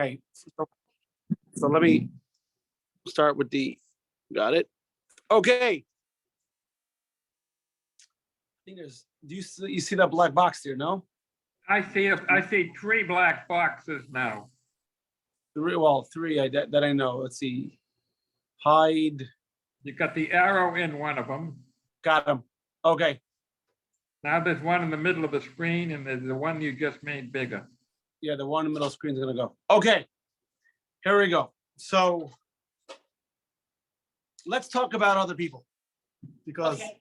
Okay, so let me start with got it. Okay. I think there's, you see that black box there, no? I see 3 black boxes now. Three that I know. Let's see. Hide. You got the arrow in one of them. Got him. Okay. Now there's one in the middle of the screen, and there's the one you just made bigger. Yeah, the one in the middle screen is gonna go. Okay. Here we go. So let's talk about other people. Because okay.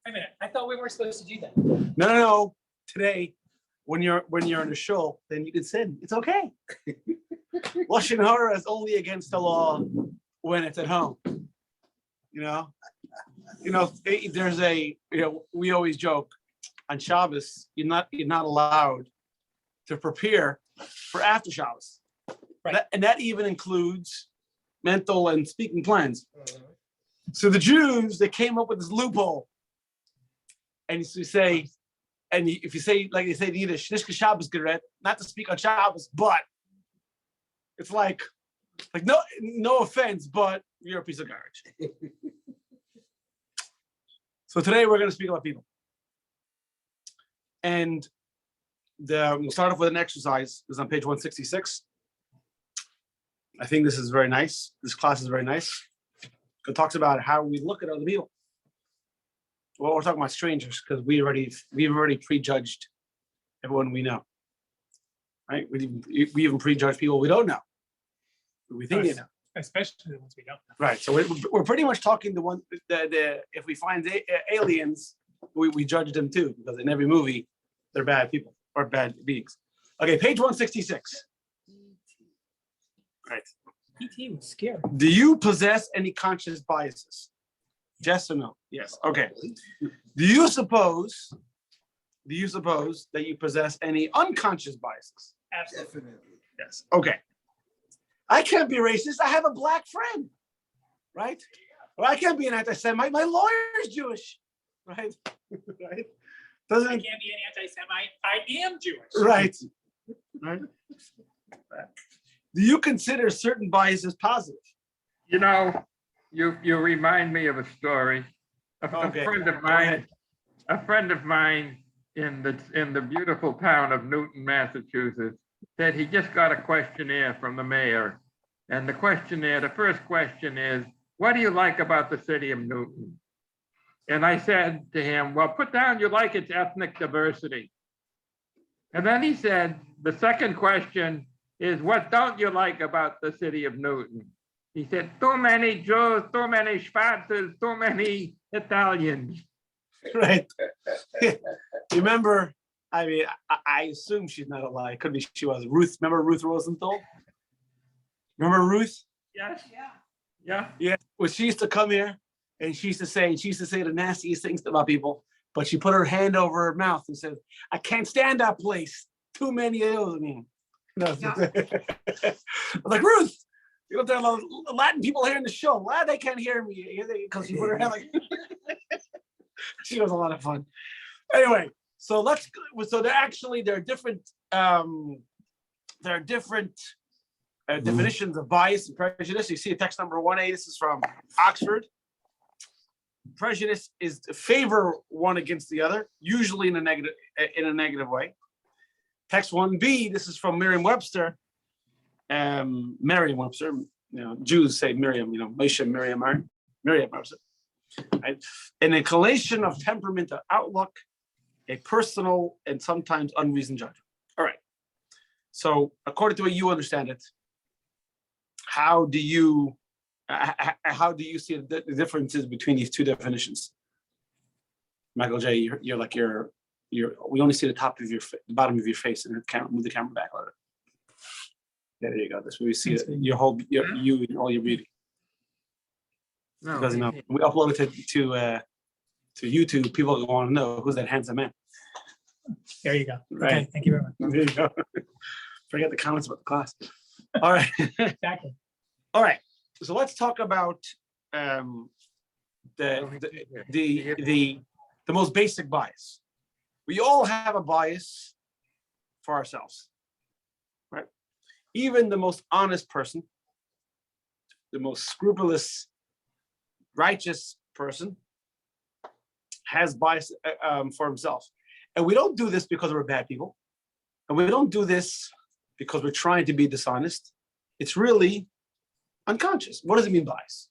Wait a minute. I thought we weren't supposed to do that. No. Today, when you're in the show, then you can sin. It's okay. Lashon hara is only against the law when it's at home. There's we always joke on Shabbos, you're not allowed to prepare for after Shabbos. Right. And that even includes mental and speaking plans. So the Jews, they came up with this loophole. And you say, if you say, like they say in Yiddish, Nishka Shabbos Geret, not to speak on Shabbos, but it's like no offense, but you're a piece of garbage. So today we're going to speak about people. And we'll start off with an exercise. This is on page 166. I think this is very nice. This class is very nice. It talks about how we look at other people. Well, we're talking about strangers because we've already prejudged everyone we know, right? We even prejudge people we don't know. We think they know, especially the ones we don't know. right? So we're pretty much talking if we find aliens, we judge them too, because in every movie they're bad people or bad beings. Okay, page 166. Right. PT was scary. Do you possess any conscious biases? Yes or no? Yes. Okay. Do you suppose that you possess any unconscious biases? Absolutely. Yes. Okay. I can't be racist. I have a black friend, right? Or I can't be an anti-Semite. My lawyer's Jewish, right? Right? I can't be an anti-Semite. I am Jewish. Right. Right. Do you consider certain biases positive? You remind me of a story. A friend of mine in the beautiful town of Newton, Massachusetts, said he just got a questionnaire from the mayor. And the first question is, what do you like about the city of Newton? And I said to him, well, put down you like its ethnic diversity. And then he said, the second question is, what don't you like about the city of Newton? He said, too many Jews, too many Schwarzes, too many Italians. Right. Remember, I mean, I assume she's not alive. Could be she was. Ruth, remember Ruth Rosenthal? Remember Ruth? Yes. Yeah. Yeah. Well, she used to come here and she used to say the nastiest things about people, but she put her hand over her mouth and said, I can't stand that place. Too many of those. I mean, no. I was like, Ruth, you know, there are a lot of Latin people here in the show. Why they can't hear me? Because she put her hand like she was a lot of fun. Anyway, so there are different definitions of bias and prejudice. You see text number 1A. This is from Oxford. Prejudice is to favor one against the other, usually in a negative way. Text 1B. This is from Merriam-Webster. Merriam-Webster. Jews say Miriam. Moshe Merriam-Webster. Right? An inclination of temperament or outlook, a personal and sometimes unreasoned judgment. All right. So, according to what you understand it, how do you see the differences between these two definitions? Michael J, we only see the top of the bottom of your face, and move the camera back a little. Yeah, there you go. That's where we see it. You and all your beauty. No, because we upload it to YouTube. People want to know who's that handsome man. There you go. Right. Okay, thank you very much. There you go. Forget the comments about the class. All right. Exactly. All right. So let's talk about the most basic bias. We all have a bias for ourselves, right? even the most honest person, the most scrupulous, righteous person has bias for himself. And we don't do this because we're bad people. And we don't do this because we're trying to be dishonest. It's really unconscious. What does it mean, bias?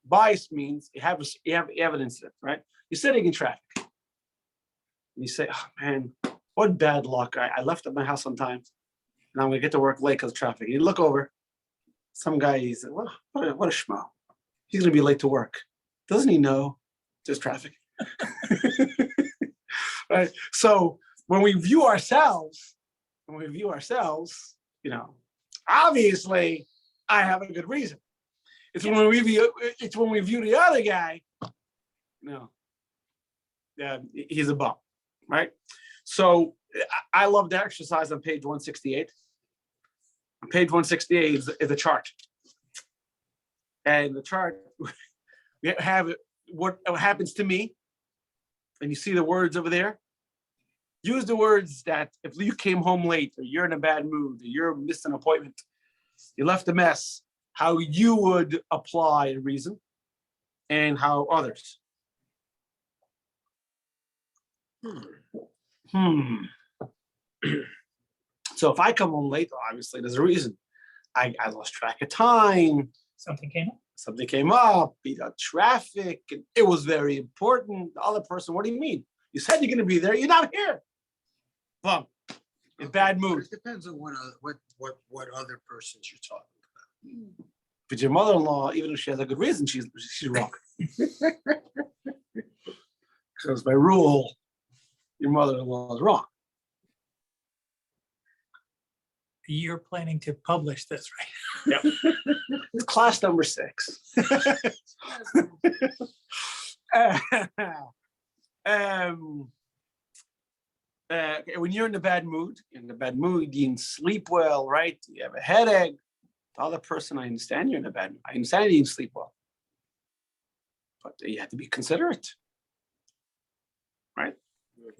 Bias means you have an incident, right? You're sitting in traffic. And you say, oh man, what bad luck. I left at my house on time. And I'm gonna get to work late because of traffic. And you look over, some guy, he's like, what a schmo. He's gonna be late to work. Doesn't he know there's traffic? Right. So when we view ourselves, you know, obviously I have a good reason. It's when we view the other guy, you know, he's a bum, right? So I love the exercise on page 168. Page 168 is a chart. And the chart, we have what happens to me. And you see the words over there. Use the words that if you came home late, or you're in a bad mood, or you're missed an appointment, you left a mess, how you would apply a reason and how others. So if I come home late, obviously there's a reason. I lost track of time. Something came up. Something came up, beat out traffic, and it was very important. The other person, what do you mean? You said you're going to be there. You're not here. Bum. In bad mood. It depends on what other persons you're talking about. But your mother-in-law, even if she has a good reason, she's wrong. Because by rule, your mother-in-law is wrong. You're planning to publish this, right? It's class number 6. When you're in a bad mood, you didn't sleep well, right? You have a headache. The other person, I understand you're in a bad mood. I understand you didn't sleep well. But you have to be considerate, right?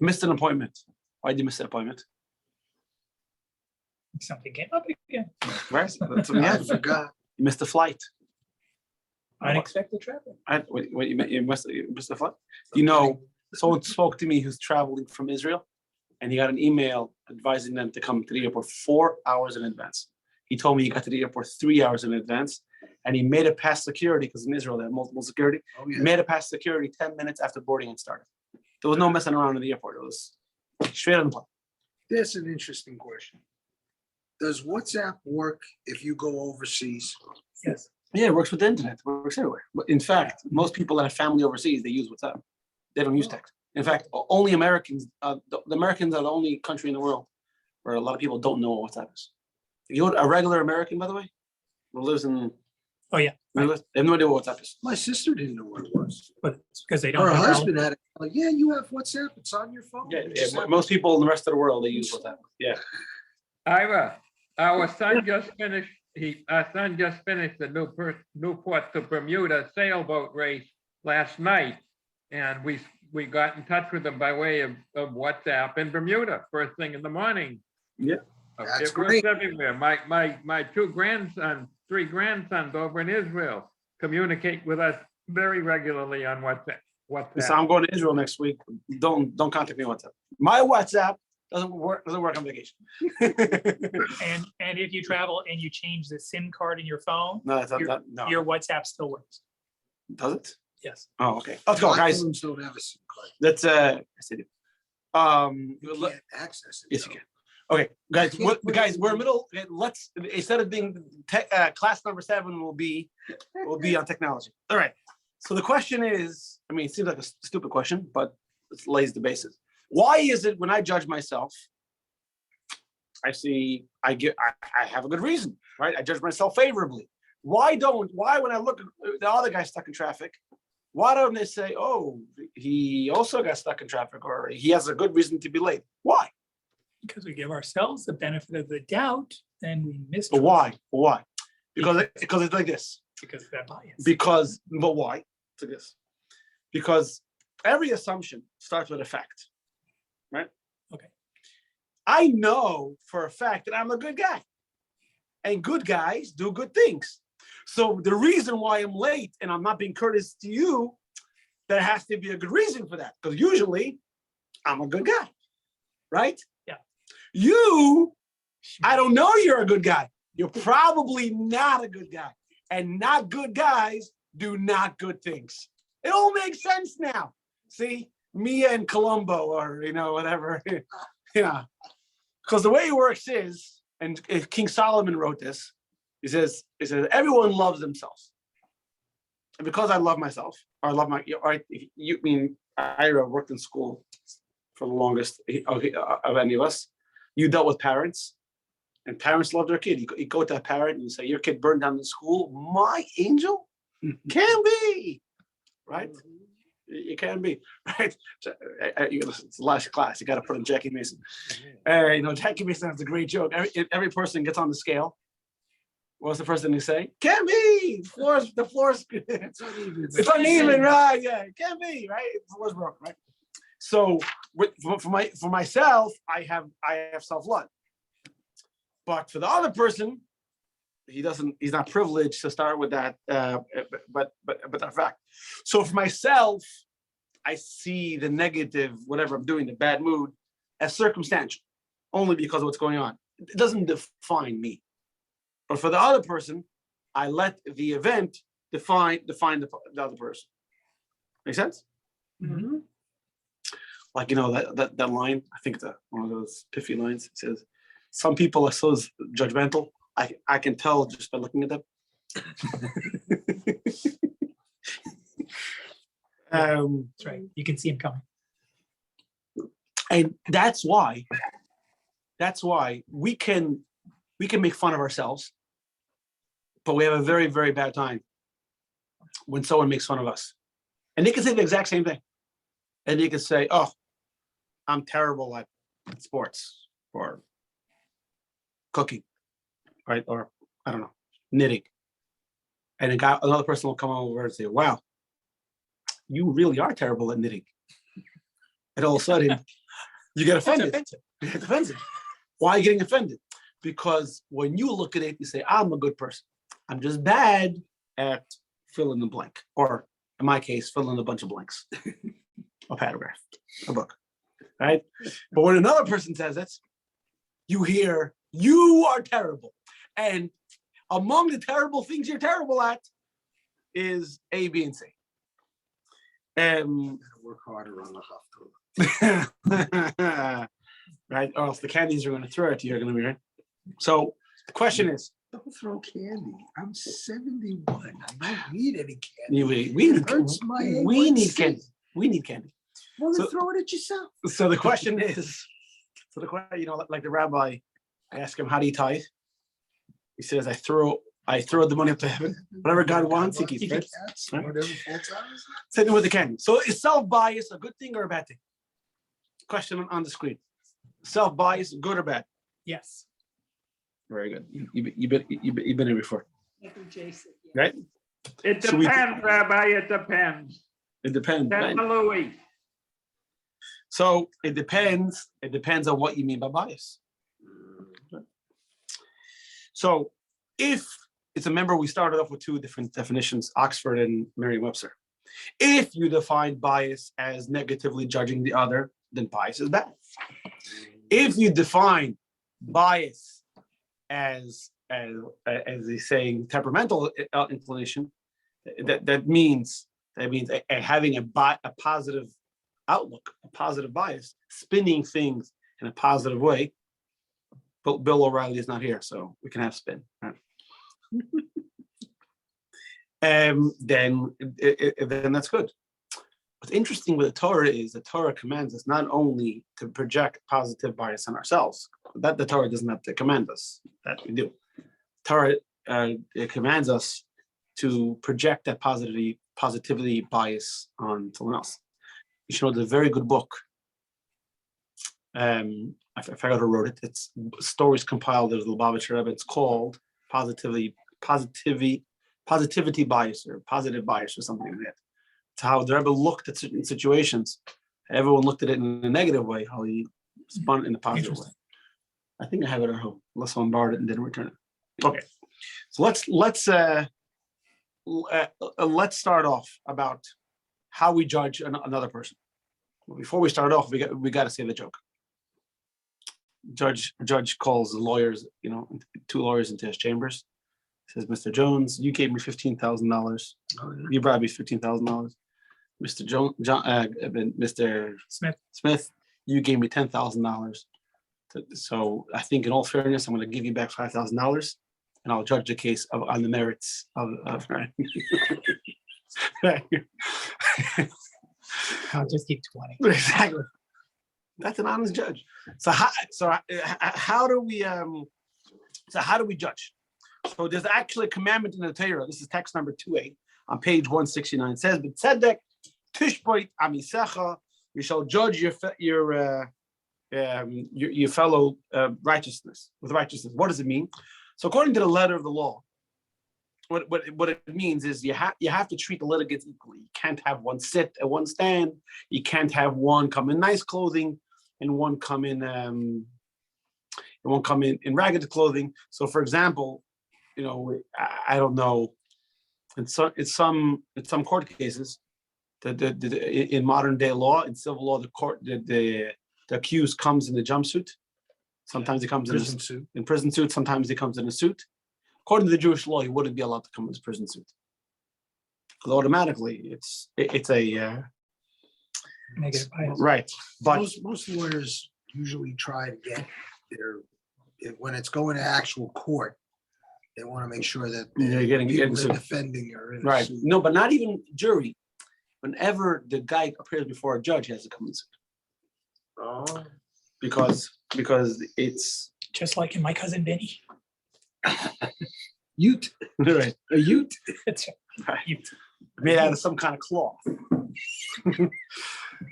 Missed an appointment. Why did you miss an appointment? Something came up again. Right? That's what I forgot. You missed a flight. Unexpected traffic. You missed a flight? You know, someone spoke to me who's traveling from Israel, and he got an email advising them to come to the airport 4 hours in advance. He told me he got to the airport 3 hours in advance, and he made it past security, because in Israel they have multiple security. Oh, He yeah. made it past security 10 minutes after boarding had started. There was no messing around in the airport. It was straight on the plane. That's an interesting question. Does WhatsApp work if you go overseas? Yes. Yeah, it works with the internet. It works everywhere. But in fact, most people that have family overseas, they use WhatsApp. They don't use text. In fact, only Americans, the Americans are the only country in the world where a lot of people don't know what WhatsApp is. You know, a regular American, by the way, who lives in, Oh, yeah. they have no idea what WhatsApp is. My sister didn't know what it was. But it's because they don't. Her have husband had it. Like, yeah, you have WhatsApp. It's on your phone. Yeah, You just have- most people in the rest of the world, they use WhatsApp. Yeah. Ira, our son just finished the Newport to Bermuda sailboat race last night. And we got in touch with him by way of WhatsApp in Bermuda, first thing in the morning. Yeah. That's It works great. everywhere. My 3 grandsons over in Israel communicate with us very regularly on WhatsApp. So I'm going to Israel next week. Don't contact me on WhatsApp. My WhatsApp doesn't work on vacation. And if you travel and you change the SIM card in your phone, No, that's not, no. your WhatsApp still works. Does it? Yes. Oh, okay. Let's go, guys. iPhones don't have a SIM card. Let's yes, they do. You let- can't access it. yes, you though. can. Okay, guys, You can't put it guys, in we're the- middle. Let's, instead of being class number 7 will be on technology. All right. So the question is, I mean, it seems like a stupid question, but it lays the basis. Why is it when I judge myself, I have a good reason, right? I judge myself favorably. Why when I look at the other guy stuck in traffic, why don't they say, oh, he also got stuck in traffic, or he has a good reason to be late? Why? Because we give ourselves the benefit of the doubt and we miss. But why? Because it's like this. Because of that bias. But why? To this. Because every assumption starts with a fact, right? Okay. I know for a fact that I'm a good guy. and good guys do good things. So the reason why I'm late and I'm not being courteous to you, there has to be a good reason for that. Because usually I'm a good guy, right? Yeah. You, I don't know you're a good guy. You're probably not a good guy. And not good guys do not good things. It all makes sense now. See, Mia and Columbo, or whatever. Yeah. Because the way it works is, and if King Solomon wrote this, he says everyone loves themselves. And because I love myself, or I love you mean I worked in school for the longest of any of us. You dealt with parents, and parents love their kid. You go to a parent and you say, your kid burned down the school. My angel? Can be, right? It can be, right? So, it's the last class. You got to put in Jackie Mason. Jackie Mason has a great joke. Every person gets on the scale. What's the first thing they say? Can be. The floor's it's uneven, right? Yeah, it can be, right? The floor's broken, right? So for myself, I have self-love. But for the other person, he's not privileged to start with that, but that fact. So for myself, I see the negative, whatever I'm doing, the bad mood, as circumstantial, only because of what's going on. It doesn't define me. But for the other person, I let the event define the other person. Make sense? Mm-hmm. Like that line. I think one of those pithy lines. It says, "Some people are so judgmental. I can tell just by looking at them." That's right. You can see him coming. And that's why we can make fun of ourselves, but we have a very, very bad time when someone makes fun of us. And they can say the exact same thing. And they can say, "Oh, I'm terrible at sports or cooking," right? Or I don't know, knitting. And another person will come over and say, "Wow, you really are terrible at knitting." And all of a sudden, you get offended. You get offended. Why are you getting offended? Because when you look at it, you say, "I'm a good person. I'm just bad at fill in the blank." Or in my case, fill in a bunch of blanks. A paragraph, a book, right? But when another person says it, you hear, "You are terrible." And among the terrible things you're terrible at is A, B, and C. Work harder on the huff. Right? Or else the candies are going to throw at you. You're going to be right. So the question is, Don't throw candy. I'm 71. I don't need any candy. we Hurts my need A1C. candy. We need candy. Well, then So- throw it at yourself. So the question is, like the rabbi, I ask him, "How do you tithe?" He says, I throw the money up to heaven. Whatever God wants, he keeps, right? Right? Whatever falls out is Same thing with the candy. So is self-bias a good thing or a bad thing? Question on the screen. Self-bias, good or bad? Yes. Very good. You've been here before, right? It So we- depends, Rabbi, it depends. It depends. Right? Tell Louis. So it depends. It depends on what you mean by bias. So if it's remember we started off with two different definitions, Oxford and Merriam-Webster. If you define bias as negatively judging the other, then bias is bad. If you define bias as they saying temperamental inclination, that means having a positive outlook, a positive bias, spinning things in a positive way. But Bill O'Reilly is not here, so we can have spin. Right? Then that's good. What's interesting with the Torah is the Torah commands us not only to project positive bias on ourselves, that the Torah doesn't have to command us, that we do. Torah it commands us to project that positivity bias on someone else. You should know there's a very good book. I forgot who wrote it. It's stories compiled as the Lubavitcher Rebbe. It's called positivity bias or positive bias or something like that. It's how the Rebbe looked at certain situations. Everyone looked at it in a negative way, how he spun it in a positive way. I think I have it at home, unless someone borrowed it and didn't return it. Okay, so let's start off about how we judge another person. Before we start off, we got to say the joke. Judge calls the lawyers, two lawyers into his chambers. Says, Mr. Jones, you gave me $15,000. You brought me $15,000. Mr. Mr. Smith, you gave me $10,000. So I think, in all fairness, I'm going to give you back $5,000, and I'll judge the case on the merits of I'll just keep 20. Exactly. That's an honest judge. So how do we judge? So there's actually a commandment in the Torah. This is text number 2a on page 169. It says, "B'tzedek tishbot amisecha." You shall judge your fellow righteousness with righteousness. What does it mean? So according to the letter of the law, what it means is you have to treat the litigants equally. You can't have one sit and one stand. You can't have one come in nice clothing and one come in ragged clothing. So, for example, I don't know, in some court cases, in modern day law, in civil law, the accused comes in a jumpsuit. Sometimes he comes in prison suit. Sometimes he comes in a suit. According to the Jewish law, he wouldn't be allowed to come in his prison suit, because automatically it's a Negative bias. right. But Most lawyers usually try to get when it's going to actual court, they want to make sure that You're getting people sued. they're defending are in a right, suit. no, but not even jury. Whenever the guy appears before a judge, he has to come in suit. Oh. Because it's Just like in My Cousin Vinny. Ute, right. a ute. It's Made out of some kind of cloth.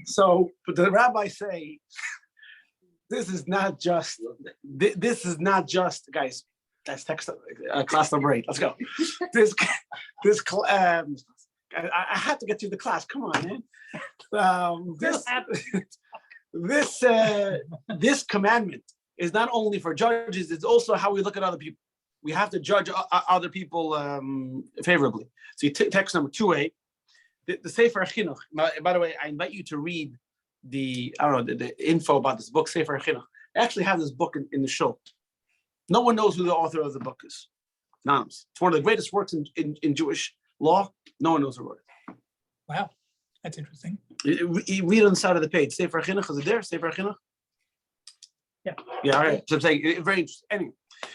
So, but the rabbis say, this is not just, guys. That's text class number 8. Let's go. I have to get you the class. Come on, man. This commandment is not only for judges; it's also how we look at other people. We have to judge other people favorably. So you text number 2a, the Sefer Chinuch. By the way, I invite you to read the info about this book, Sefer Chinuch. I actually have this book in the show. No one knows who the author of the book is. Anonymous. It's one of the greatest works in Jewish law. No one knows who wrote it. wow, that's interesting. You read on the side of the page. Sefer Chinuch, is it there? Sefer Chinuch? Yeah. Yeah, all right. So I'm saying, very interesting. Anyway,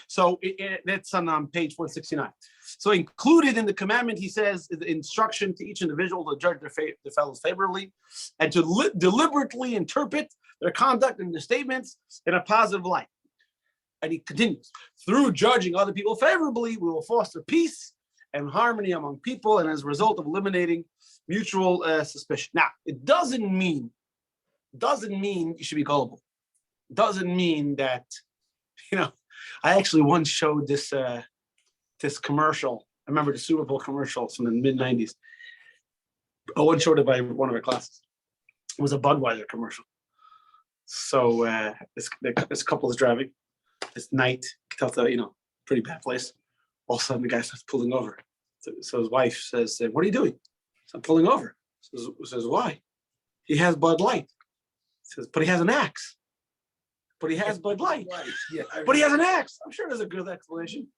so that's on page 169. So included in the commandment, he says, is the instruction to each individual to judge their fellows favorably and to deliberately interpret their conduct and their statements in a positive light. And he continues, through judging other people favorably, we will foster peace and harmony among people, and as a result of eliminating mutual suspicion. Now, it doesn't mean you should be gullible. Doesn't mean that, I actually once showed this commercial. I remember the Super Bowl commercials from the mid-90s. I once showed it by one of our classes. It was a Budweiser commercial. So this couple is driving. It's night, you can tell, pretty bad place. All of a sudden, the guy starts pulling over. So his wife says, "What are you doing?" So I'm pulling over. Says, "Why?" He has Bud Light. Says, "But he has an axe." But he has Bud Light. Yeah, But he has an axe. I'm sure there's a good explanation.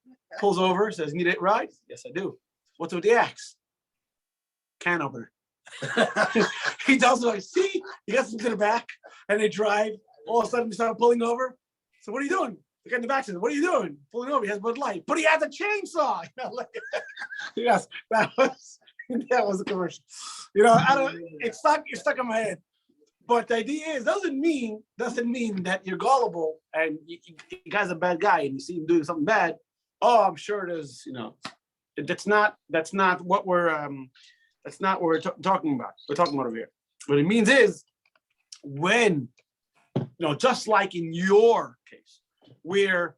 Pulls over, says, "Need it ride?" "Yes, I do." "What's with the axe?" "Can opener." He tells him, see, he gets into the back and they drive. All of a sudden, they start pulling over. So, "What are you doing?" The guy in the back says, "What are you doing?" "Pulling over." He has Bud Light. "But he has a chainsaw." Yes, that was the commercial. It's stuck in my head. But the idea is, doesn't mean that you're gullible and you guy's a bad guy and you see him doing something bad. Oh, I'm sure there's, that's not what we're talking about. We're talking about over here. What it means is, when, just like in your case, where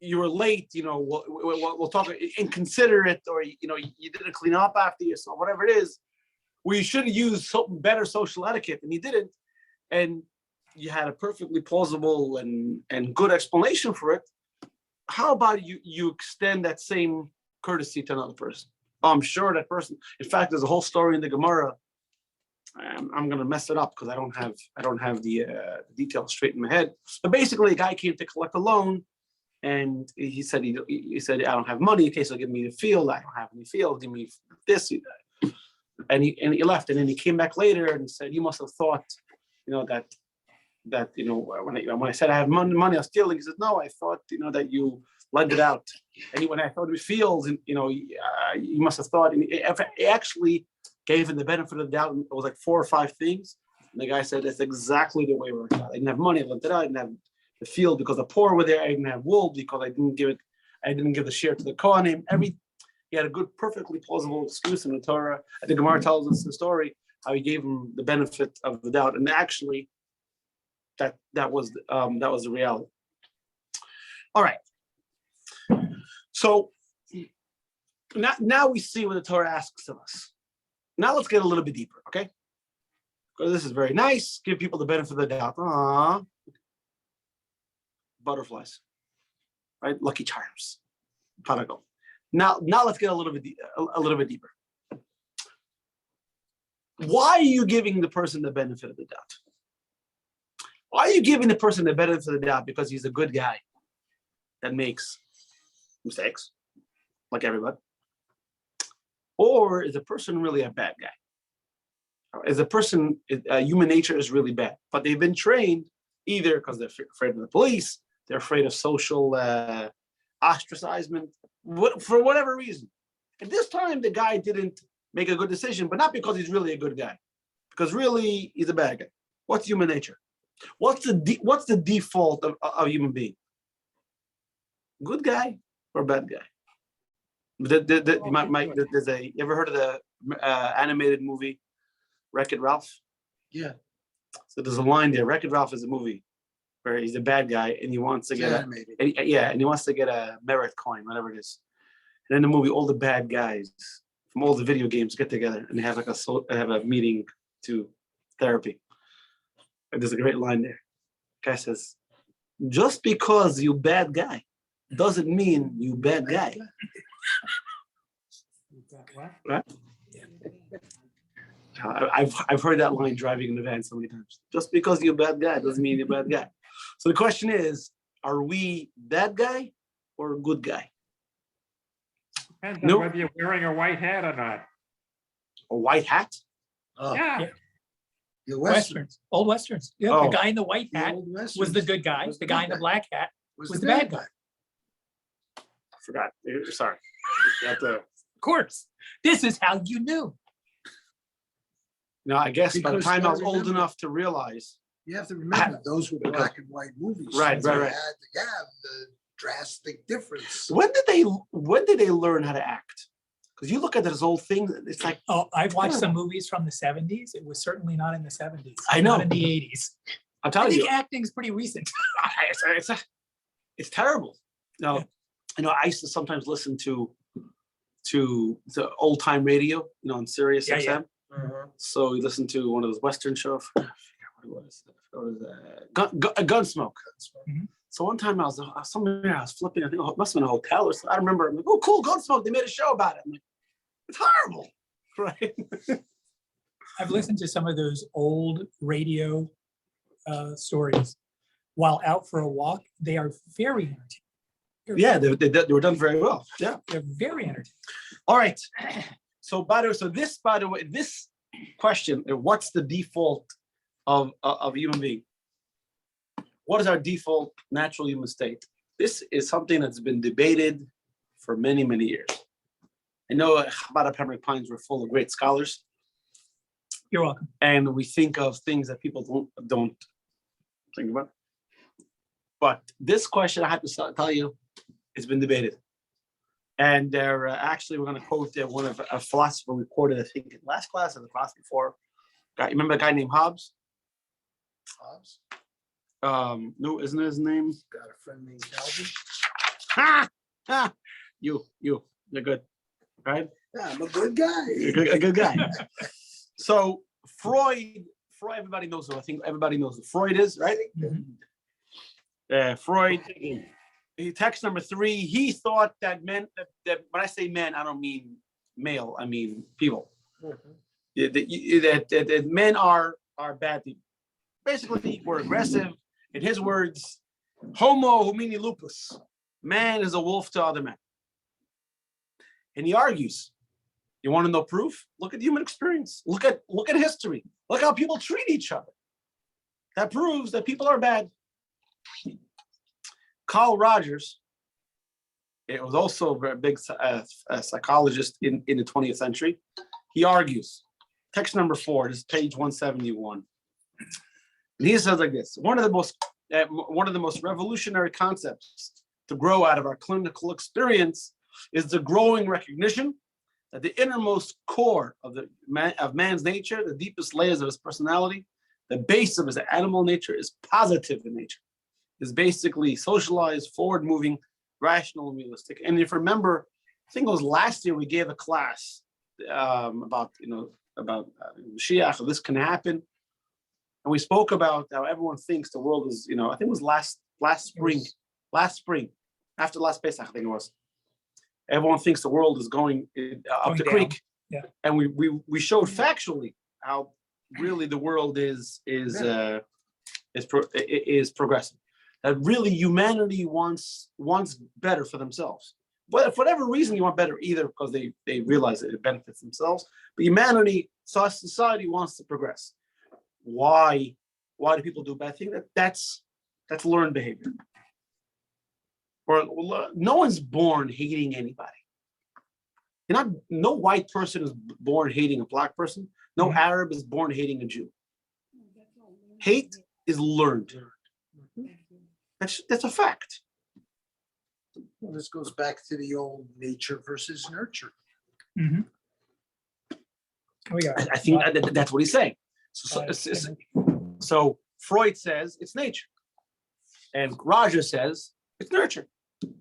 you were late, we'll talk inconsiderate, or you didn't clean up after yourself, whatever it is. We should have used better social etiquette, and you didn't, and you had a perfectly plausible and good explanation for it. how about you extend that same courtesy to another person? I'm sure that person. In fact, there's a whole story in the Gemara. I'm gonna mess it up because I don't have the details straight in my head. But basically, a guy came to collect a loan, and he said I don't have money. Okay, so give me the field. I don't have any field. Give me this. And he left, and then he came back later and said, "You must have thought, that when I said I have money, I was stealing." He said, "No, I thought that you lent it out." And when I thought it was fields, and you must have thought. And he actually gave him the benefit of the doubt. It was like 4 or 5 things. And the guy said, "That's exactly the way it worked out. I didn't have money. I lent it out. I didn't have the field because the poor were there. I didn't have wool because I didn't give the share to the Kohanim." He had a good, perfectly plausible excuse in the Torah. I think Gemara tells us the story how he gave him the benefit of the doubt, and actually, that was the reality. All right. So now we see what the Torah asks of us. Now let's get a little bit deeper, okay? Because this is very nice. Give people the benefit of the doubt. Aww. Butterflies, right? Lucky Charms. Paragon. Now let's get a little bit deeper. Why are you giving the person the benefit of the doubt? Why are you giving the person the benefit of the doubt? Because he's a good guy that makes mistakes, like everybody? Or is a person really a bad guy? Is a person, human nature is really bad, but they've been trained either because they're afraid of the police, they're afraid of social ostracizement, for whatever reason. At this time, the guy didn't make a good decision, but not because he's really a good guy, because really he's a bad guy. What's human nature? What's the default of a human being? Good guy or bad guy? You ever heard of the animated movie Wreck-It Ralph? Yeah. So there's a line there. Wreck-It Ralph is a movie where he's a bad guy and he wants to get and he wants to get a merit coin, whatever it is. And in the movie, all the bad guys from all the video games get together and they have a meeting to therapy. And there's a great line there. The guy says, "Just because you bad guy doesn't mean you bad guy." Right? I've heard that line driving in the van so many times. Just because you're a bad guy doesn't mean you're a bad guy. So the question is, are we bad guy or a good guy? Depends on whether you're wearing a white hat or not. A white hat? Oh, Yeah. the Western, Westerns, old Westerns. Yeah, Oh. the guy in the white the hat old Westerns was the good guy. was The guy in the good black hat was was the bad guy. I forgot. Sorry. You have to, Of course. This is how you knew. I guess by the Because time I was I old remember- enough to realize. You have to remember, those were black and white movies. Right, so right, you right. had to have the drastic difference. When did they learn how to act? Because you look at this whole thing, it's like, Oh, I've watched some movies from the 70s. It was certainly not in the 70s. I know. Not in the 80s. I'm I telling think you, acting's pretty recent. it's terrible. I used to sometimes listen to the old time radio, on Sirius Yeah, XM. yeah. So we listened to one of those Western shows. I forget what it was. Gunsmoke. Mhm. So one time I was somewhere, I was flipping. I think it must have been a hotel or something. I remember. I'm like, "Oh, cool, Gunsmoke! They made a show about it." I'm like, "It's horrible, right?" I've listened to some of those old radio stories while out for a walk. They are very entertaining. Yeah, they were done very well. Yeah. They're very entertaining. All right. So by the way, this question, what's the default of a human being? What is our default natural human state? This is something that's been debated for many, many years. I know Chabad Pembroke Pines were full of great scholars, You're welcome. and we think of things that people don't think about. But this question, I have to tell you, it's been debated. And they're actually, we're going to quote one of a philosopher we quoted, I think, in last class or the class before. You remember a guy named Hobbes? Hobbes No, isn't his name? got a friend named Calvin. You're good, right? Yeah, I'm a good guy. You're a good guy. So Freud, everybody knows who I think everybody knows who Freud is, right? Mhm. Freud Text number 3, he thought that men, that when I say men, I don't mean male, I mean people. That men are bad people. Basically, we're aggressive. In his words, homo homini lupus. Man is a wolf to other men. And he argues. You want to know proof? Look at human experience. Look at history. Look how people treat each other. That proves that people are bad. Carl Rogers, it was also a big psychologist in the 20th century. He argues, text number 4, this is page 171. And he says like this: one of the most revolutionary concepts to grow out of our clinical experience is the growing recognition that the innermost core of man's nature, the deepest layers of his personality, the base of his animal nature, is positive in nature. Is basically socialized, forward-moving, rational, and realistic. And if you remember, I think it was last year we gave a class about Mashiach, this can happen, and we spoke about how everyone thinks the world is, I think it was last spring, after last Pesach, I think it was. Everyone thinks the world is going up the creek, Yeah. And we showed factually how really the world is progressing. That really humanity wants better for themselves. But for whatever reason you want better, either because they realize that it benefits themselves, but humanity, society wants to progress. Why do people do bad things? That's learned behavior. Or no one's born hating anybody. No white person is born hating a black person. No Arab is born hating a Jew. Hate is learned. That's a fact. Well, this goes back to the old nature versus nurture. Mhm. We got I think that's what he's saying. So Freud says it's nature, and Roger says it's nurture.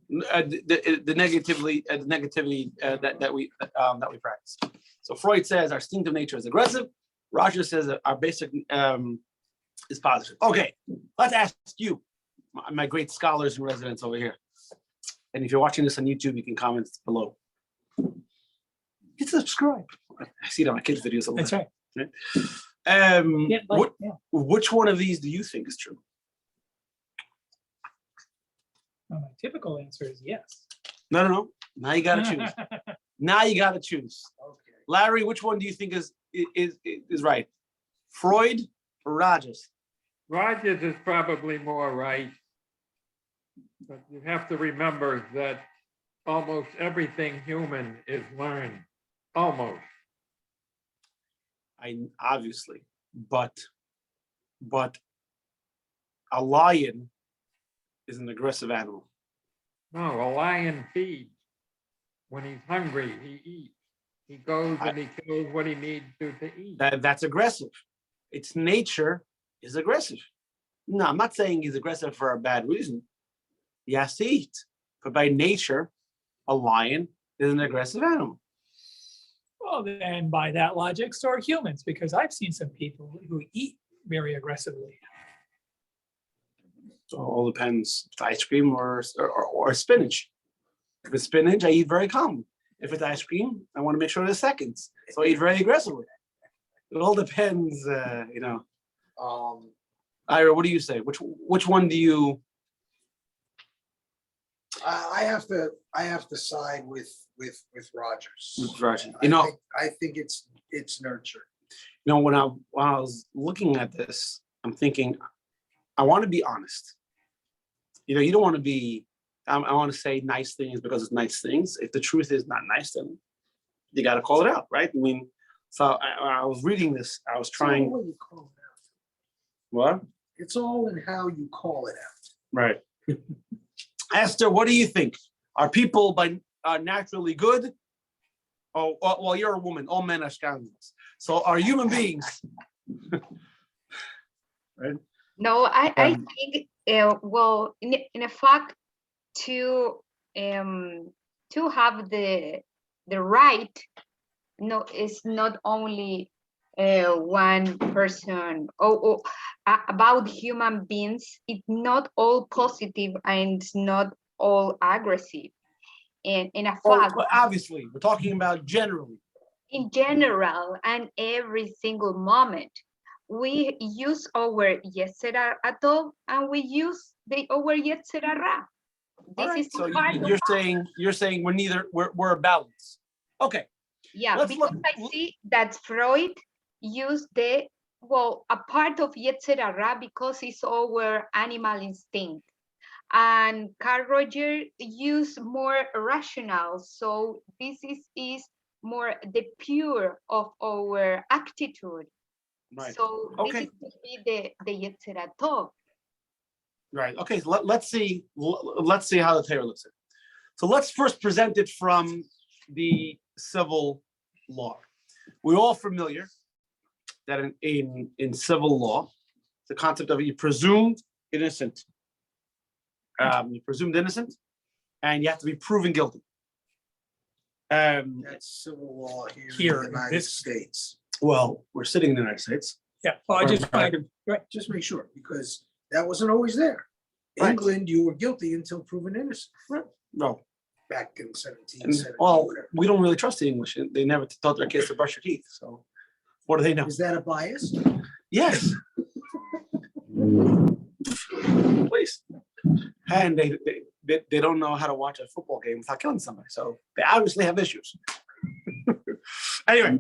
The negativity that we practice. So Freud says our instinctive nature is aggressive. Roger says that our basic is positive. Okay, let's ask you, my great scholars and residents over here. And if you're watching this on YouTube, you can comment below. Hit subscribe. I see it on my kids' videos. That's right. Which one of these do you think is true? Well, my typical answer is yes. No. Now you gotta choose. Now you gotta choose. Okay. Larry, which one do you think is right? Freud or Rogers? Rogers is probably more right. But you have to remember that almost everything human is learned. Almost. Obviously, but a lion is an aggressive animal. No, a lion feeds. When he's hungry, he eats. He goes and he kills what he needs to eat. That's aggressive. Its nature is aggressive. No, I'm not saying he's aggressive for a bad reason. He has to eat. But by nature, a lion is an aggressive animal. Well, then by that logic, so are humans, because I've seen some people who eat very aggressively. So it all depends if it's ice cream or spinach. If it's spinach, I eat very calmly. If it's ice cream, I want to make sure there's seconds. So I eat very aggressively. It all depends, Ira, what do you say? Which one do you? I have to side with Rogers. With Rogers. I think it's nurture. When I was looking at this, I'm thinking, I want to be honest. You don't want to be. I want to say nice things because it's nice things. If the truth is not nice, then you got to call it out, right? I mean, so I was reading this. I was trying. It's all you call it out. What? It's all in how you call it out. Right. Esther, what do you think? Are people naturally good? Oh, well, you're a woman. All men are scoundrels. So are human beings? Right? No, I think, well, in a fact, to have the right, no, it's not only one person. About human beings, it's not all positive and it's not all aggressive. And in a Well, fact, obviously, we're talking about generally. in general and every single moment, we use our Yetzirah atov and we use our Yetzirah ra. All This right, is so part of you're saying we're a balance. Okay. Yeah, Let's because look- I see that Freud used a part of Yetzirah ra because it's our animal instinct. And Carl Roger used more rational. So this is more the pure of our attitude. Right. So Okay. this is to be the Yetzirah tov. Right. Okay. So let's see how the Torah looks at it. So let's first present it from the civil law. We're all familiar that in civil law, the concept of you're presumed innocent. You're presumed innocent, and you have to be proven guilty. That's civil law here in the United this- States. Well, we're sitting in the United States. Yeah, well, I just kind of, right, Just make sure, because that wasn't always there. Right. England, you were guilty until proven innocent No. back in And, 1770. well, whatever. we don't really trust the English. They never taught their kids to brush their teeth. So what do they know? Is that a bias? Yes. Please. And they don't know how to watch a football game without killing somebody. So they obviously have issues. Anyway,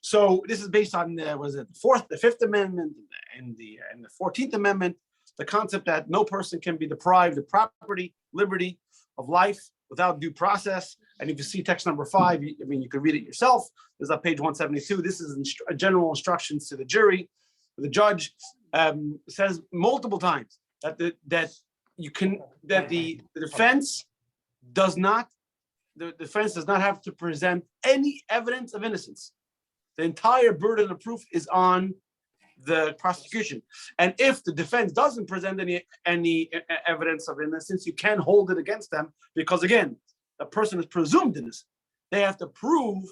so this is based on the Fifth Amendment and the 14th Amendment, the concept that no person can be deprived of property, liberty, of life without due process. And if you see text number 5, you can read it yourself. This is on page 172. This is general instructions to the jury. The judge says multiple times that the defense does not have to present any evidence of innocence. The entire burden of proof is on the prosecution. And if the defense doesn't present any evidence of innocence, you can hold it against them because, again, the person is presumed innocent. They have to prove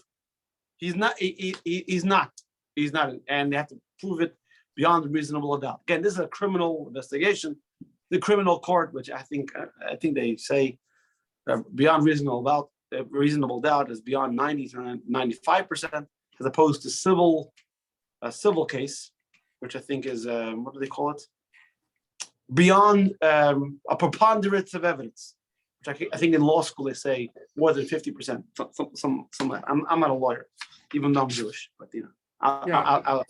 he's not, and they have to prove it beyond reasonable doubt. Again, this is a criminal investigation. The criminal court, which I think they say beyond reasonable doubt is beyond 90 to 95%, as opposed to a civil case, which I think is what do they call it? Beyond a preponderance of evidence, which I think in law school they say more than 50%. I'm not a lawyer, even though I'm Jewish, but I'll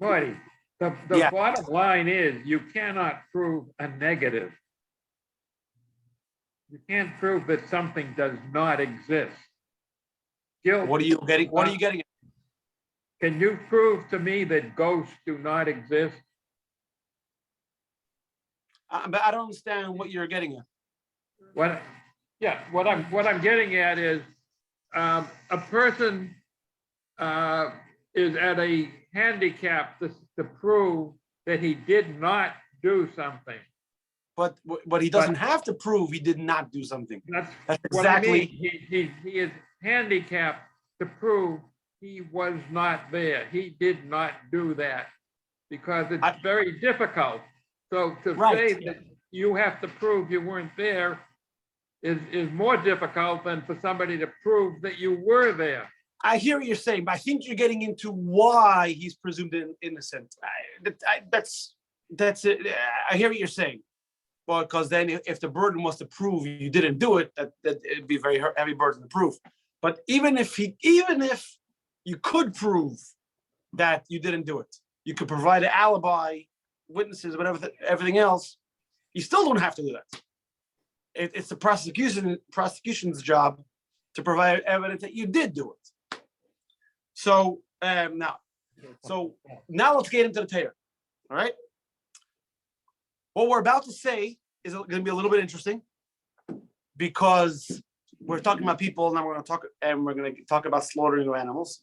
Marty, the Yeah. bottom line is you cannot prove a negative. You can't prove that something does not exist. Guilt. What are you getting? What are you getting at? Can you prove to me that ghosts do not exist? But I don't understand what you're getting at. What I'm getting at is a person is at a handicap to prove that he did not do something. But he doesn't have to prove he did not do something. That's That's what I mean. exactly. He is handicapped to prove he was not there. He did not do that because it's very difficult. So to Right. say that you have to prove you weren't there is more difficult than for somebody to prove that you were there. I hear what you're saying, but I think you're getting into why he's presumed innocent. That's it. I hear what you're saying. Well, because then if the burden was to prove you didn't do it, that it'd be a very heavy burden to prove. But even if you could prove that you didn't do it, you could provide an alibi, witnesses, whatever, everything else, you still don't have to do that. It's the prosecution's job to provide evidence that you did do it. So now let's get into the Torah. All right. What we're about to say is going to be a little bit interesting because we're talking about people, and then we're going to talk about slaughtering of animals.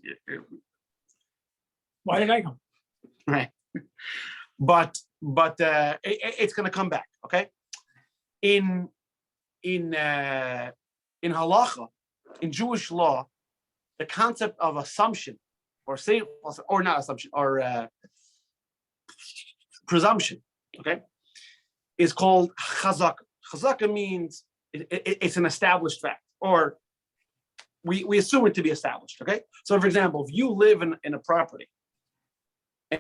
why did I come? Right. But it's going to come back. Okay. In halacha, in Jewish law, the concept of assumption, or not assumption, or presumption, okay, is called chazaka. Chazaka means it's an established fact, or we assume it to be established. Okay. So, for example, if you live in a property,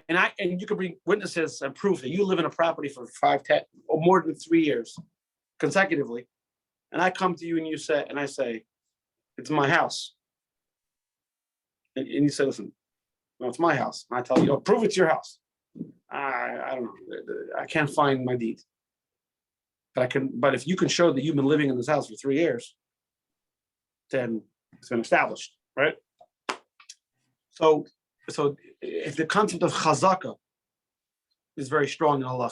and you could bring witnesses and proof that you live in a property for 5, 10, or more than 3 years consecutively, and I come to you and I say, it's my house, and you say, listen, no, it's my house. And I tell you, oh, prove it's your house. I don't know. I can't find my deed. But if you can show that you've been living in this house for 3 years, then it's been established, right? So if the concept of chazaka is very strong in Allah.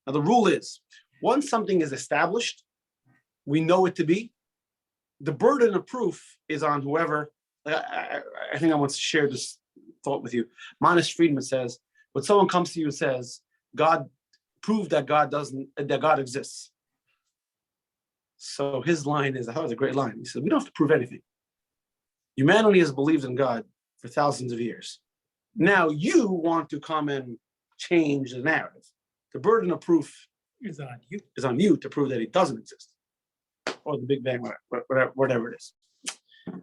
Now the rule is, once something is established, we know it to be, the burden of proof is on whoever. I think I want to share this thought with you. Manis Friedman says, when someone comes to you and says, God proved that God exists. So his line is, I thought it was a great line. He said, we don't have to prove anything. Humanity has believed in God for thousands of years. Now you want to come and change the narrative. The burden of proof Is on you. is on you to prove that he doesn't exist, or the Big Bang, whatever it is.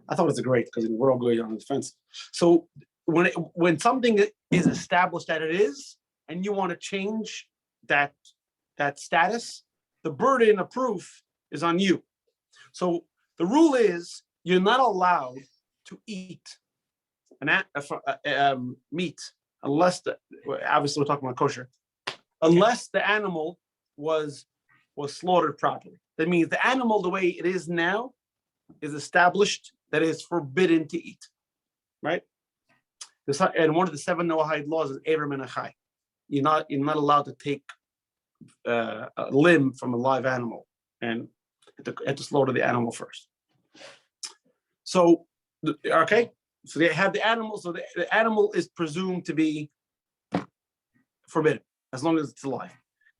I thought it was great because we're all going on the defense. So when something is established that it is, and you want to change that status, the burden of proof is on you. So the rule is you're not allowed to eat meat unless obviously we're talking about kosher, unless the animal was slaughtered properly. That means the animal, the way it is now, is established that it is forbidden to eat, right? And one of the 7 Noahide laws is Ever Menachai. You're not allowed to take a limb from a live animal and have to slaughter the animal first. So, okay, so they have the animal. So the animal is presumed to be forbidden as long as it's alive.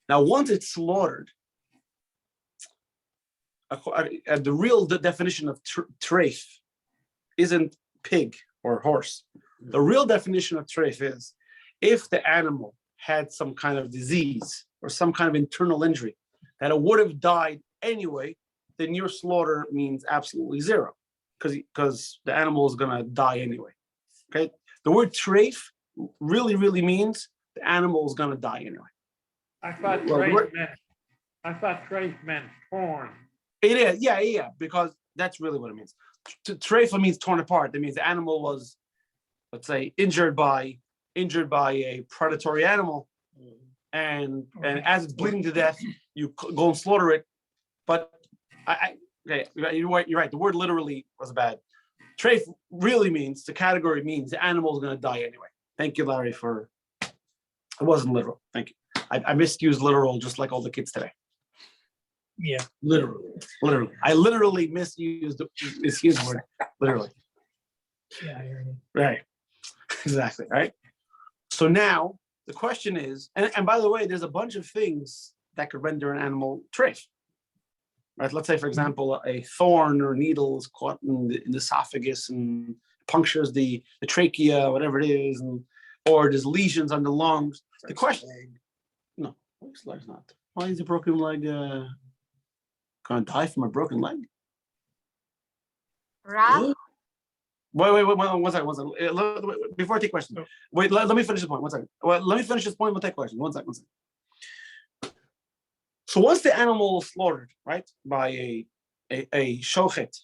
Now, once it's slaughtered, the real definition of treif isn't pig or horse. The real definition of treif is if the animal had some kind of disease or some kind of internal injury that it would have died anyway, then your slaughter means absolutely zero because the animal is going to die anyway. Okay, the word treif really means the animal is going to die anyway. I thought treif meant torn. It is, yeah, because that's really what it means. Treifa means torn apart. That means the animal was, let's say, injured by a predatory animal, and as it's bleeding to death, you go and slaughter it. But okay, you're right. The word literally was bad. Treif really means, the category means the animal is going to die anyway. Thank you, Larry, for it wasn't literal. Thank you. I misused literal just like all the kids today. Yeah. Literally. I literally misused the word. Literally. Yeah, I hear you. Right. Exactly. Right. So now the question is, and by the way, there's a bunch of things that could render an animal treif. Right. Let's say, for example, a thorn or needle is caught in the esophagus and punctures the trachea, whatever it is, or there's lesions on the lungs. The question, no, his leg's not. Why is a broken leg gonna die from a broken leg? Rab, Wait, one second. Before I take questions, wait, let me finish this point. 1 second. Well, let me finish this point. We'll take questions. One second. So once the animal is slaughtered, right, by a shochet,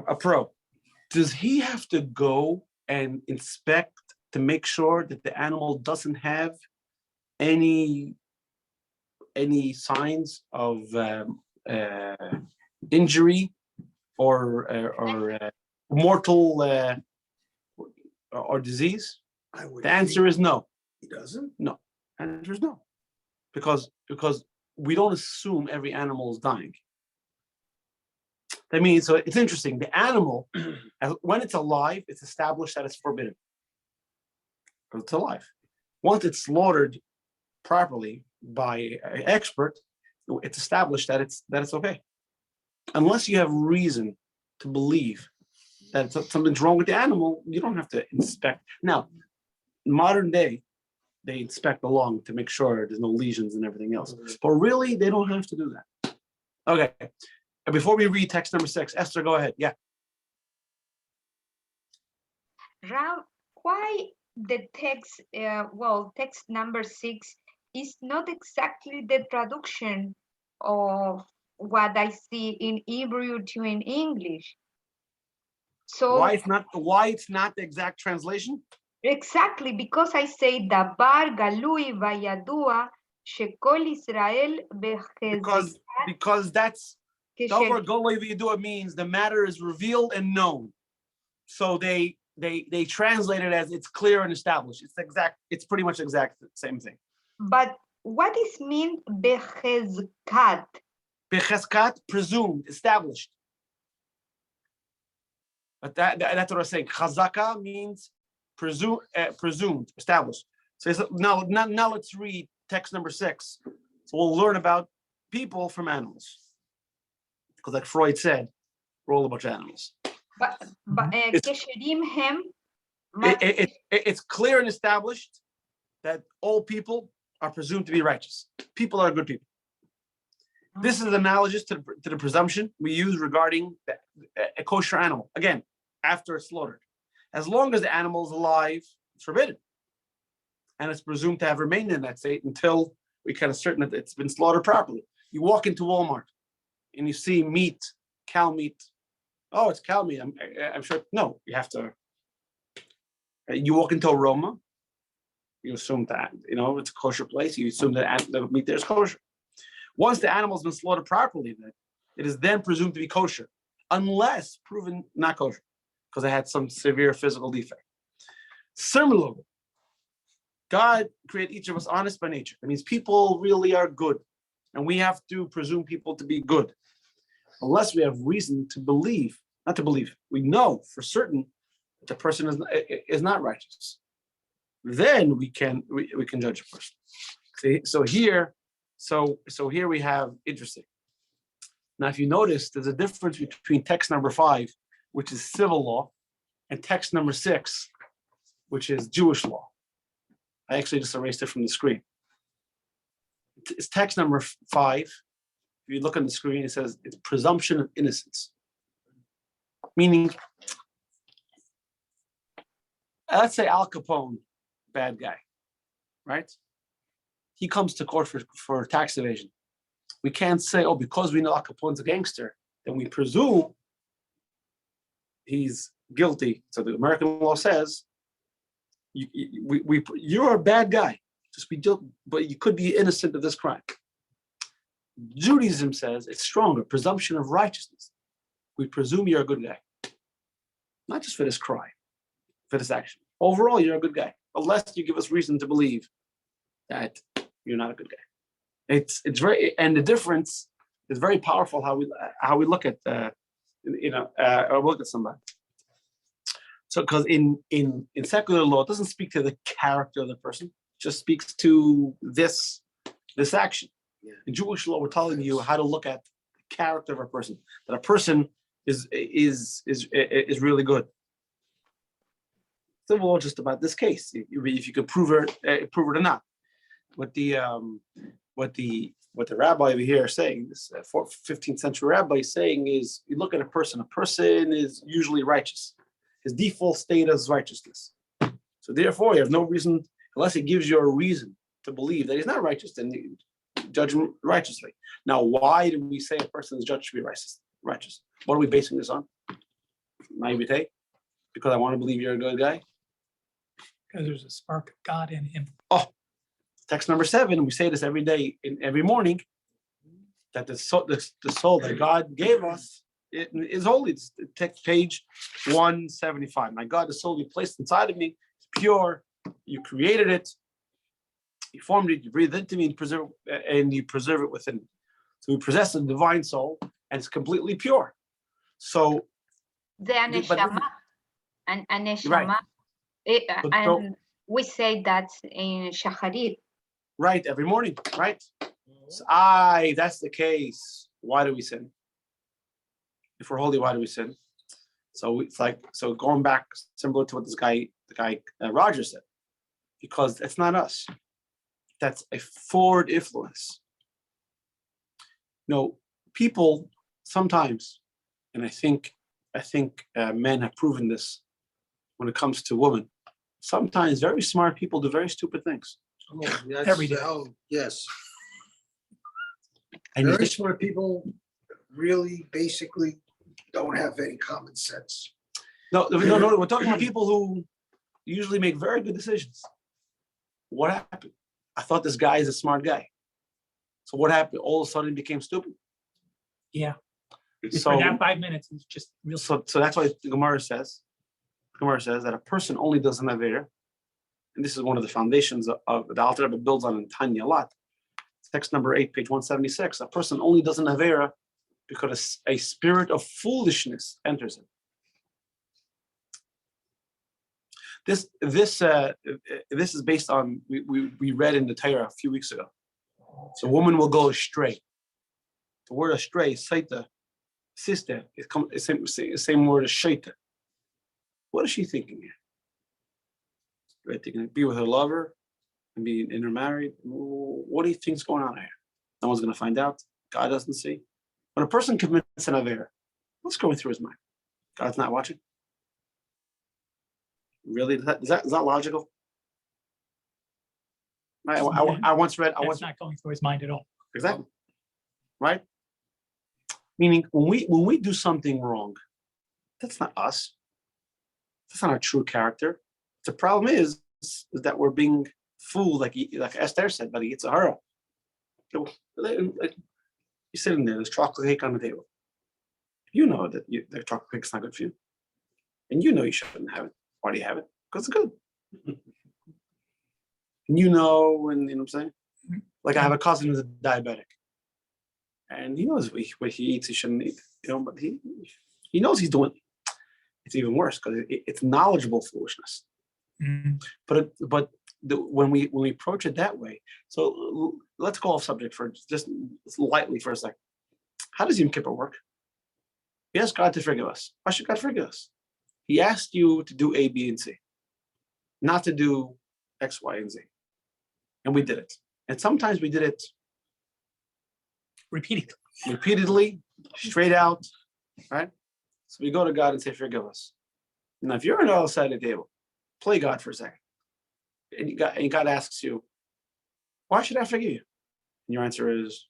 a pro, does he have to go and inspect to make sure that the animal doesn't have any signs of injury or mortal or disease? The answer is no. He doesn't? No. The answer is no. Because we don't assume every animal is dying. That means, so it's interesting. The animal, when it's alive, it's established that it's forbidden. Because it's alive. Once it's slaughtered properly by an expert, it's established that it's okay. Unless you have reason to believe that something's wrong with the animal, you don't have to inspect. Now, modern day, they inspect the lung to make sure there's no lesions and everything else. But really, they don't have to do that. Okay. And before we read text number 6, Esther, go ahead. Yeah. Why the text, text number 6 is not exactly the traduction of what I see in Hebrew to in English. So Why it's not the exact translation? exactly, because I say Dabar Galui Vayadua Shekol Israel Because that's Davar Goloi V'Yadua means the matter is revealed and known. So they translate it as it's clear and established. It's pretty much exact same thing. But what is mean Bechezkat? Becheskat, presumed, established. But that's what I was saying. Chazaka means presumed, established. So now let's read text number 6. So we'll learn about people from animals. Because like Freud said, we're all a bunch of animals. It's clear and established that all people are presumed to be righteous. People are good people. This is analogous to the presumption we use regarding a kosher animal. Again, after it's slaughtered. As long as the animal is alive, it's forbidden. And it's presumed to have remained in that state until we can ascertain that it's been slaughtered properly. You walk into Walmart and you see meat, cow meat. Oh, it's cow meat. I'm sure. No, you have to. You walk into a Roma, you assume that, it's a kosher place. You assume that the meat there is kosher. Once the animal's been slaughtered properly, then it is then presumed to be kosher, unless proven not kosher, because it had some severe physical defect. Similarly, God created each of us honest by nature. That means people really are good, and we have to presume people to be good, unless we have reason to believe, not to believe. We know for certain that the person is not righteous. Then we can judge a person. See, so here we have interesting. Now, if you notice, there's a difference between text number 5, which is civil law, and text number 6, which is Jewish law. I actually just erased it from the screen. It's text number 5. If you look on the screen, it says it's presumption of innocence. Meaning, let's say Al Capone, bad guy, right? He comes to court for tax evasion. We can't say, oh, because we know Al Capone's a gangster, then we presume he's guilty. So the American law says, you're a bad guy, but you could be innocent of this crime. Judaism says it's stronger, presumption of righteousness. We presume you're a good guy, not just for this crime, for this action. Overall, you're a good guy, unless you give us reason to believe that you're not a good guy. It's very, and the difference is very powerful. How we look at or look at somebody. So, because in secular law, it doesn't speak to the character of the person; it just speaks to this action. Yeah. In Jewish law, we're telling you how to look at the character of a person. That a person is really good. Civil law just about this case, if you could prove it or not. What the rabbi over here is saying, this 15th century rabbi is saying is, you look at a person is usually righteous. His default state is righteousness. So therefore, you have no reason, unless it gives you a reason to believe that he's not righteous, then you judge him righteously. Now, why do we say a person is judged to be righteous? What are we basing this on? Naivete? Because I want to believe you're a good guy? Because there's a spark of God in him. Oh, text number 7, we say this every day, every morning, that the soul that God gave us is holy. It's text page 175. My God, the soul you placed inside of me is pure. You created it, you formed it, you breathed into me, and you preserve it within me. So we possess a divine soul, and it's completely pure. So the aneshama, and aneshama, right. and we say that in Shacharit. Right, every morning, right? So, that's the case. Why do we sin? If we're holy, why do we sin? So it's so going back, similar to what the guy Roger said, because it's not us. That's a forward influence. People sometimes, and I think men have proven this when it comes to women. Sometimes very smart people do very stupid things. Oh, that's- Every day. oh, yes. And you Very think, smart people really basically don't have any common sense. no, we're talking about people who usually make very good decisions. What happened? I thought this guy is a smart guy. So what happened? All of a sudden he became stupid. Yeah. So For that 5 minutes, it's just real. so that's why the Gemara says that a person only does an Avera, and this is one of the foundations of the Alter Rebbe builds on in Tanya a lot. Text number 8, page 176. A person only does an Avera because a spirit of foolishness enters him. This is based on we read in the Torah a few weeks ago. So a woman will go astray. The word astray, saita, sister, it's the same word as shaita. What is she thinking here? Right, they're going to be with her lover and be intermarried. What do you think's going on here? No one's going to find out. God doesn't see. When a person commits an avera, what's going through his mind? God's not watching. Really? Is that logical? I once read. That's not going through his mind at all. Exactly. Right? Meaning when we do something wrong, that's not us. That's not our true character. The problem is that we're being fooled, like Esther said, but it's a hurrah. You're sitting there, there's chocolate cake on the table. You know that the chocolate cake is not good for you. And you know you shouldn't have it. Why do you have it? Because it's good. And you know what I'm saying? Like I have a cousin who's a diabetic. And he knows what he eats, he shouldn't eat. But he knows he's doing. It's even worse because it's knowledgeable foolishness. Mm. But when we approach it that way, so let's go off subject for just lightly for a second. How does Yom Kippur work? We ask God to forgive us. Why should God forgive us? He asked you to do A, B, and C, not to do X, Y, and Z, and we did it. And sometimes we did it repeatedly, straight out, right? So we go to God and say, forgive us. Now, if you're on the other side of the table, play God for a second. And God asks you, why should I forgive you? And your answer is,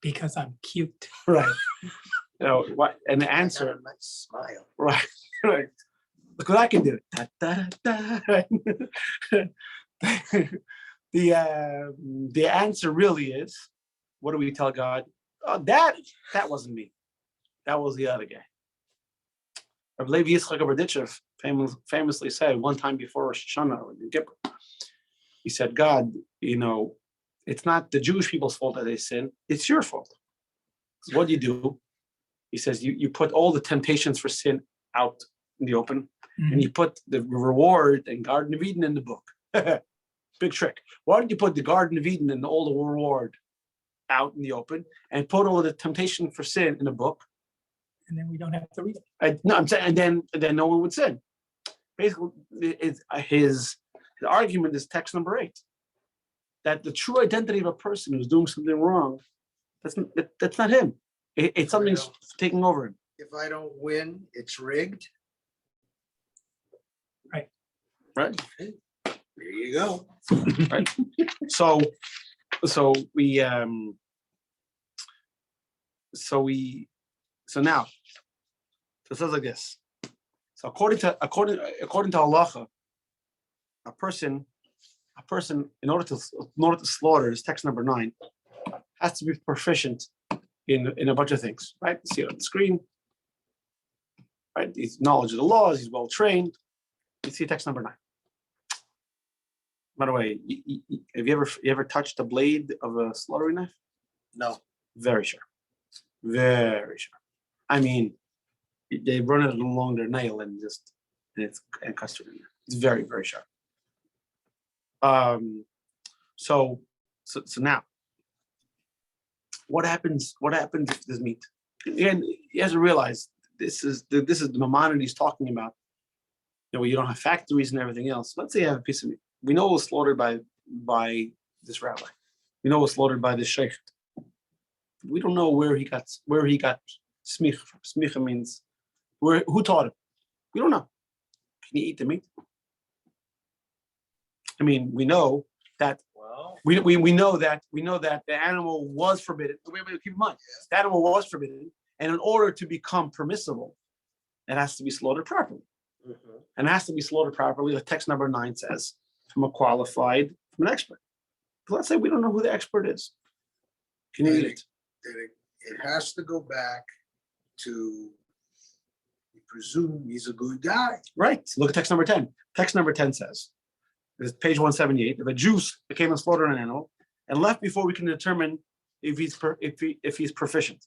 Because I'm cute. right. What? And the answer, Nice smile. right. Right. Look what I can do. Da, da, da, right? The answer really is, what do we tell God? Oh, that wasn't me. That was the other guy. Rabbi Levi Yitzchak Berditchev famously said one time before Rosh Hashanah or Yom Kippur, he said, God, it's not the Jewish people's fault that they sin, it's your fault. So what do you do? He says, you put all the temptations for sin out in the open, Mhm. and you put the reward and Garden of Eden in the book. Big trick. Why don't you put the Garden of Eden and all the reward out in the open and put all the temptation for sin in a book? And then we don't have to read it. I'm saying, and then no one would sin. Basically, his argument is text number 8, that the true identity of a person who's doing something wrong, that's not him. It's something's taking over him. If I don't win, it's rigged. Right. There you go. Right. So now it says like this. So according to halacha, a person in order to slaughter, is text number 9, has to be proficient in a bunch of things, right? See it on the screen, right? He's knowledge of the laws, he's well trained. You see text number 9. By the way, have you ever touched the blade of a slaughtering knife? No. Very sharp. Very sharp. I mean, they run it along their nail and cuts through. It's very, very sharp. So now, what happens if there's meat? Again, you have to realize this is the Maimonides talking about. You don't have factories and everything else. Let's say you have a piece of meat. We know it was slaughtered by this rabbi. We know it was slaughtered by this sheikh. We don't know where he got smicha from. Smicha means who taught him. We don't know. Can he eat the meat? I mean, we know that we know that the animal was forbidden. Wait, keep in mind, the animal was forbidden, and in order to become permissible, it has to be slaughtered properly. And it has to be slaughtered properly. The text number 9 says, from an expert. But let's say we don't know who the expert is. Can you eat it? It has to go back to, we presume he's a good guy. Right. Look at text number 10. Text number 10 says, this is page 178. If a Jew came and slaughtered an animal and left before we can determine if he's proficient,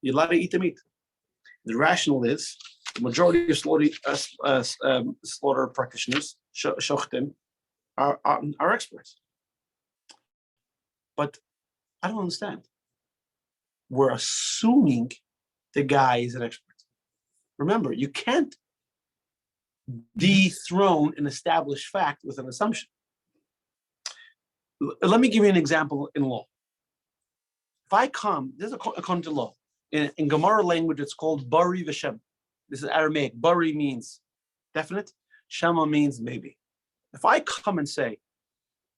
you're allowed to eat the meat. The rationale is the majority of slaughter practitioners, shochtim, are experts. But I don't understand. We're assuming the guy is an expert. Remember, you can't dethrone an established fact with an assumption. Let me give you an example in law. If I come, this is according to law. In Gemara language, it's called bari v'shem. This is Aramaic. Bari means definite. Shema means maybe. If I come and say,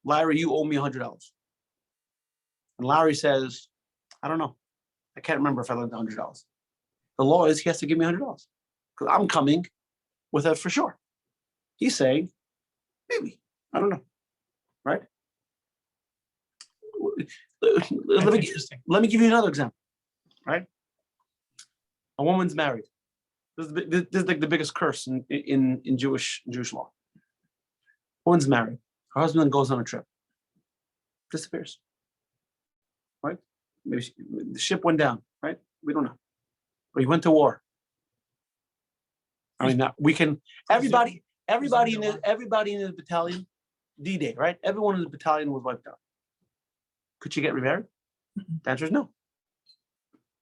Larry, you owe me $100. And Larry says, I don't know. I can't remember if I lent $100. The law is he has to give me $100 because I'm coming with it for sure. He's saying, maybe, I don't know, right? Let me give you another example, right? A woman's married. This is like the biggest curse in Jewish law. Woman's married. Her husband goes on a trip. Disappears. Right? Maybe the ship went down, right? We don't know. Or he went to war. I mean, we can. Everybody in the battalion, D-Day, right? Everyone in the battalion was wiped out. Could she get remarried? The answer is no.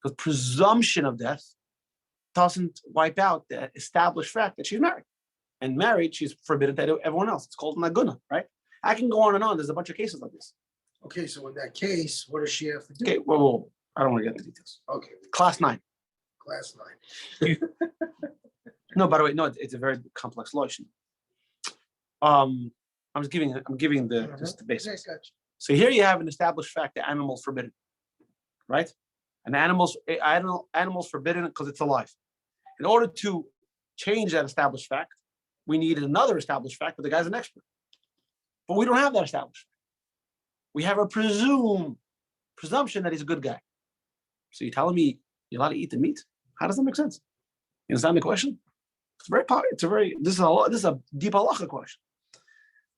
Because presumption of death doesn't wipe out the established fact that she's married. And married, she's forbidden to everyone else. It's called naguna, right? I can go on and on. There's a bunch of cases like this. Okay, so in that case, what does she have to do? Okay, well, I don't want to get into details. Okay. Class 9. Class 9. No, by the way, no, it's a very complex law. I'm giving just the basics. Yeah, gotcha. So here you have an established fact: the animal's forbidden, right? An animal's forbidden because it's alive. In order to change that established fact, we need another established fact, but the guy's an expert. But we don't have that established. We have a presumption that he's a good guy. So you're telling me you're allowed to eat the meat? How does that make sense? You understand the question? This is a deep halacha question.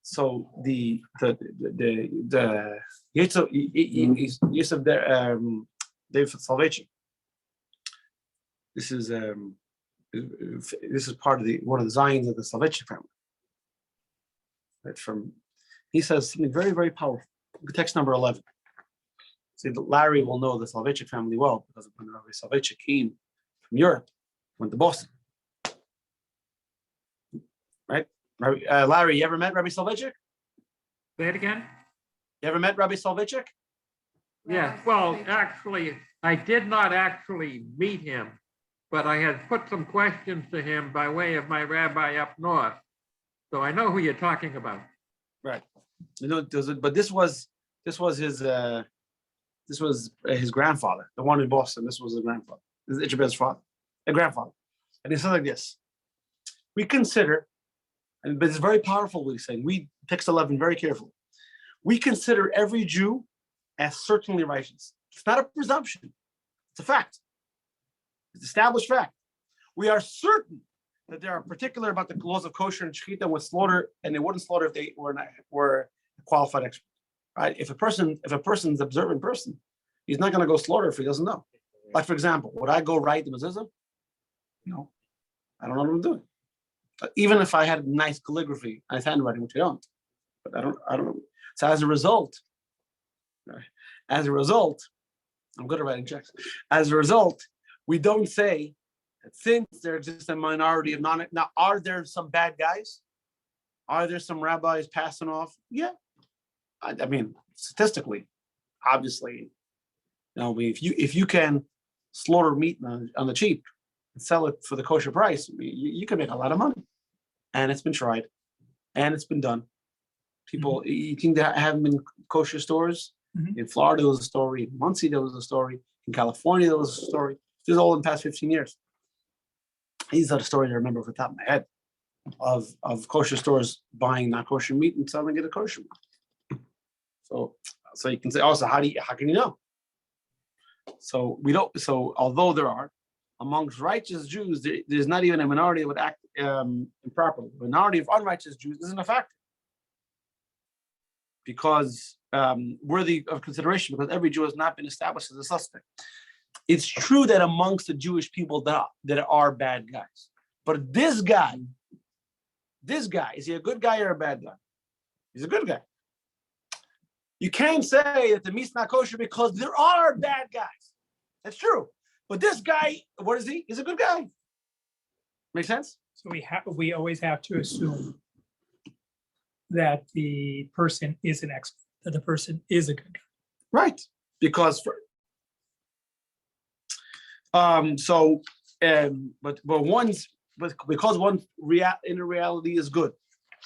So the Yosef David Salvation. This is part of one of the Zions of the Salvation family. Right, he says something very, very powerful. Text number 11. See, Larry will know the Salvation family well because when Rabbi Salvation came from Europe, went to Boston. Right? Larry, you ever met Rabbi Salvation? Say it again? You ever met Rabbi Salvation? Yeah, well, actually, I did not actually meet him, but I had put some questions to him by way of my rabbi up north. So I know who you're talking about. Right. You know, but this was his grandfather, the one in Boston. This was his grandfather. This is Ichabod's father, a grandfather. And he said like this: we consider, but it's very powerful what he's saying. We text 11 very carefully. We consider every Jew as certainly righteous. It's not a presumption. It's a fact. It's established fact. We are certain that they are particular about the laws of kosher and shechita with slaughter, and they wouldn't slaughter if they were a qualified expert. Right? If a person's observant person, he's not going to go slaughter if he doesn't know. Like for example, would I go write the mezuzah? No, I don't know what I'm doing. Even if I had nice calligraphy, nice handwriting, which I don't, but I don't know. So as a result, I'm good at writing checks. As a result, we don't say that since there exists a minority of now, are there some bad guys? Are there some rabbis passing off? Yeah. I mean, statistically, obviously, If you can slaughter meat on the cheap and sell it for the kosher price, you can make a lot of money. And it's been tried, and it's been done. People, you think there haven't been kosher stores? In Florida, there was a story. In Muncie, there was a story. In California, there was a story. This is all in the past 15 years. These are the stories I remember off the top of my head of kosher stores buying not kosher meat and selling it a kosher meat. So you can say also, how can you know? So we don't. So although there are amongst righteous Jews, there's not even a minority that would act improperly. A minority of unrighteous Jews isn't a factor because worthy of consideration, because every Jew has not been established as a suspect. It's true that amongst the Jewish people that are bad guys, but this guy, is he a good guy or a bad guy? He's a good guy. You can't say that the meat's not kosher because there are bad guys. That's true. But this guy, what is he? He's a good guy. Make sense? So we always have to assume that the person is an expert, that the person is a good guy. Right. Because because one's inner reality is good.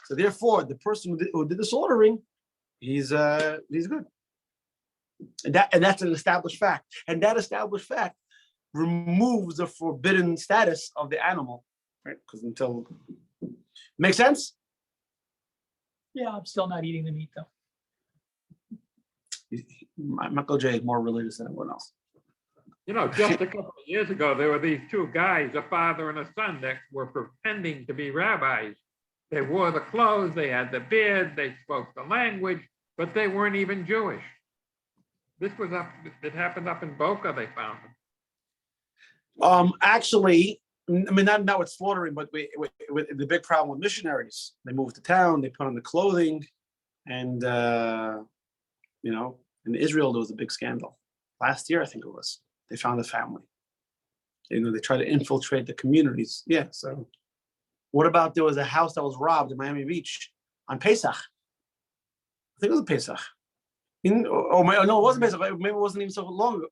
So therefore, the person who did the slaughtering, he's good. And that's an established fact. And that established fact removes the forbidden status of the animal, right? Because make sense? Yeah, I'm still not eating the meat though. Michael J is more religious than everyone else. Just a couple of years ago, there were these two guys, a father and a son, that were pretending to be rabbis. They wore the clothes, they had the beard, they spoke the language, but they weren't even Jewish. It happened up in Boca, they found them. Actually, I mean, not with slaughtering, but with the big problem with missionaries. They moved to town, they put on the clothing, and in Israel there was a big scandal. Last year, I think it was. They found a family. They tried to infiltrate the communities. Yeah. So, what about there was a house that was robbed in Miami Beach on Pesach? I think it was Pesach. No, it wasn't Pesach. Maybe it wasn't even so long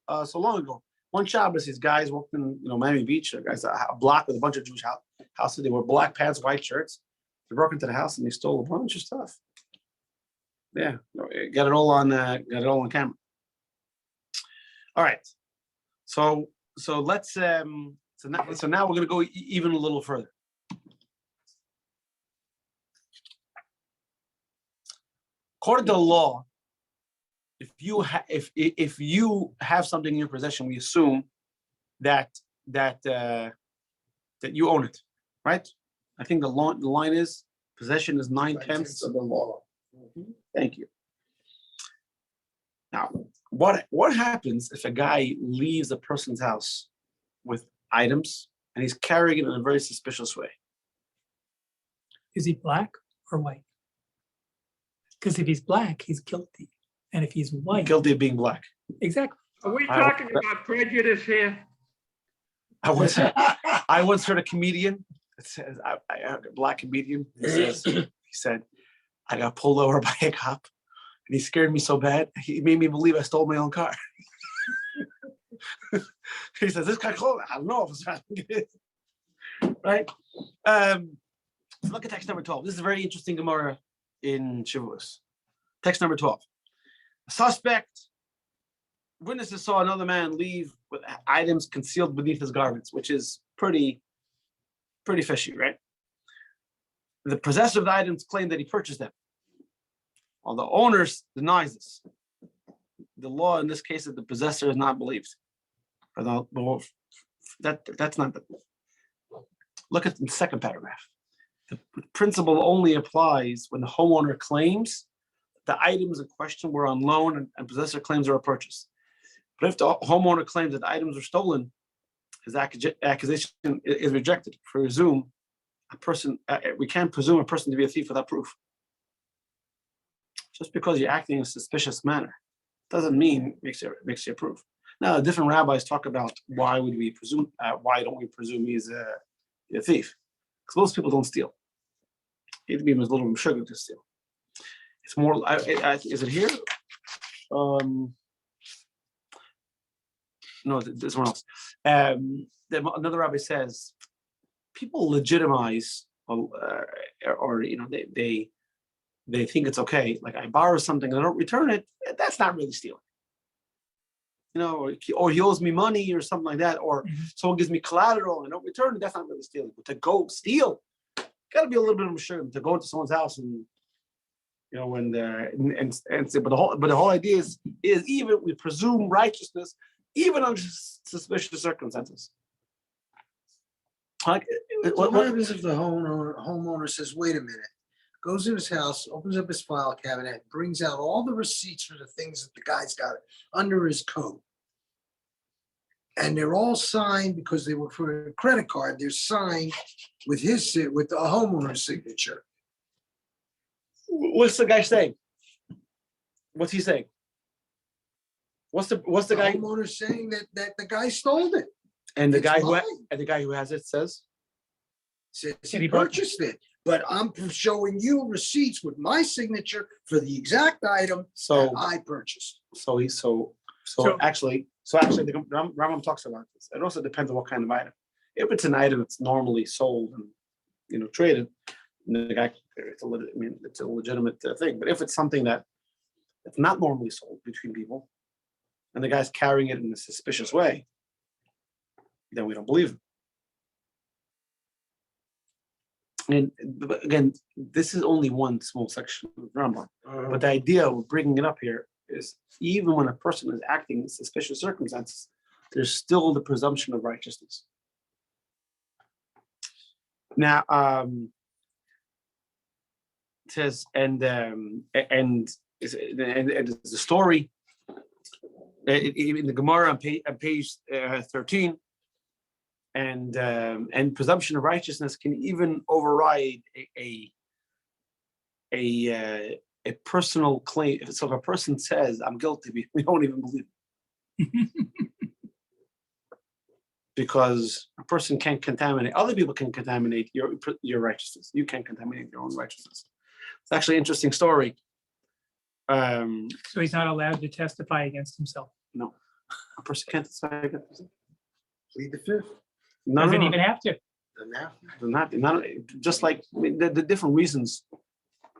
ago. One Shabbos, these guys walked in, Miami Beach. Guys, a block with a bunch of Jewish houses. They wore black pants, white shirts. They broke into the house and they stole a bunch of stuff. Yeah, got it all on camera. All right, so let's so now we're going to go even a little further. According to the law, if you have something in your possession, we assume that you own it, right? I think the line is possession is 9/10 of the law. Thank you. Now, what happens if a guy leaves a person's house with items and he's carrying it in a very suspicious way? Is he black or white? Because if he's black, he's guilty. And if he's white, Guilty of being black. exactly. Are we talking about prejudice here? I once heard a comedian that says, I heard a black comedian. He said, I got pulled over by a cop and he scared me so bad, he made me believe I stole my own car. He says, this guy close. I don't know if it's right. So look at text number 12. This is a very interesting Gemara in Shavuos. Text number 12. A suspect, witnesses saw another man leave with items concealed beneath his garments, which is pretty fishy, right? The possessor of the items claimed that he purchased them, while the owner denies this. The law in this case is that the possessor is not believed. That's not the. Look at the second paragraph. The principle only applies when the homeowner claims the items in question were on loan and possessor claims are a purchase. But if the homeowner claims that the items were stolen, his accusation is rejected. We can't presume a person to be a thief without proof. Just because you're acting in a suspicious manner doesn't mean makes you a proof. Now, different rabbis talk about why don't we presume he's a thief? Because most people don't steal. You have to be a little sugar to steal. It's more. Is it here? no, this one else. Another rabbi says people legitimize, or you know, they think it's okay. Like I borrow something and I don't return it. That's not really stealing. You know, or he owes me money or something like that, or someone gives me collateral and I don't return it. That's not really stealing. But to go steal, got to be a little bit of a shame to go into someone's house and, you know, when and say, but the whole idea is even we presume righteousness even under suspicious circumstances. Like, What happens if the homeowner says, wait a minute, goes in his house, opens up his file cabinet, brings out all the receipts for the things that the guy's got under his coat. And they're all signed because they were for a credit card. They're signed with with the homeowner's signature. What's the guy saying? What's he saying? What's the guy? Homeowner saying that the guy stole it. And the It's guy mine. who has it says Says he purchased it, but I'm showing you receipts with my signature for the exact item so. that I purchased. So actually, the Rambam talks about this. It also depends on what kind of item. If it's an item that's normally sold and, you know, traded, the guy, it's a legitimate thing. But if it's something that it's not normally sold between people, and the guy's carrying it in a suspicious way, then we don't believe him. And again, this is only one small section of Rambam. But the idea of bringing it up here is even when a person is acting in suspicious circumstances, there's still the presumption of righteousness. Now, it says, and the story in the Gemara on page 13, and presumption of righteousness can even override a personal claim. So if a person says, I'm guilty, we don't even believe it. Because a person can't contaminate, other people can contaminate your righteousness. You can't contaminate your own righteousness. It's actually an interesting story. So he's not allowed to testify against himself. No, a person can't testify against himself. Plead the fifth. Doesn't even have to. Not just like the different reasons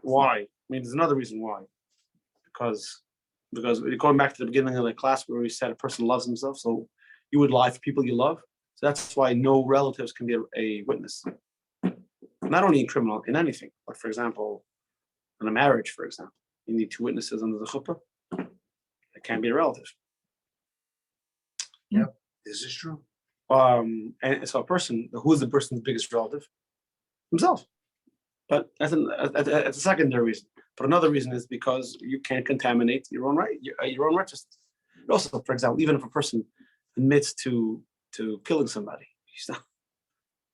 why. I mean, there's another reason why. Because going back to the beginning of the class where we said a person loves himself, so you would lie for people you love. So that's why no relatives can be a witness. Not only in criminal, in anything, but for example, in a marriage, for example, you need two witnesses under the chuppah. It can't be a relative. Yep, this is true. And so a person, who is the person's biggest relative? Himself. But that's a secondary reason. But another reason is because you can't contaminate your own righteousness. Also, for example, even if a person admits to killing somebody,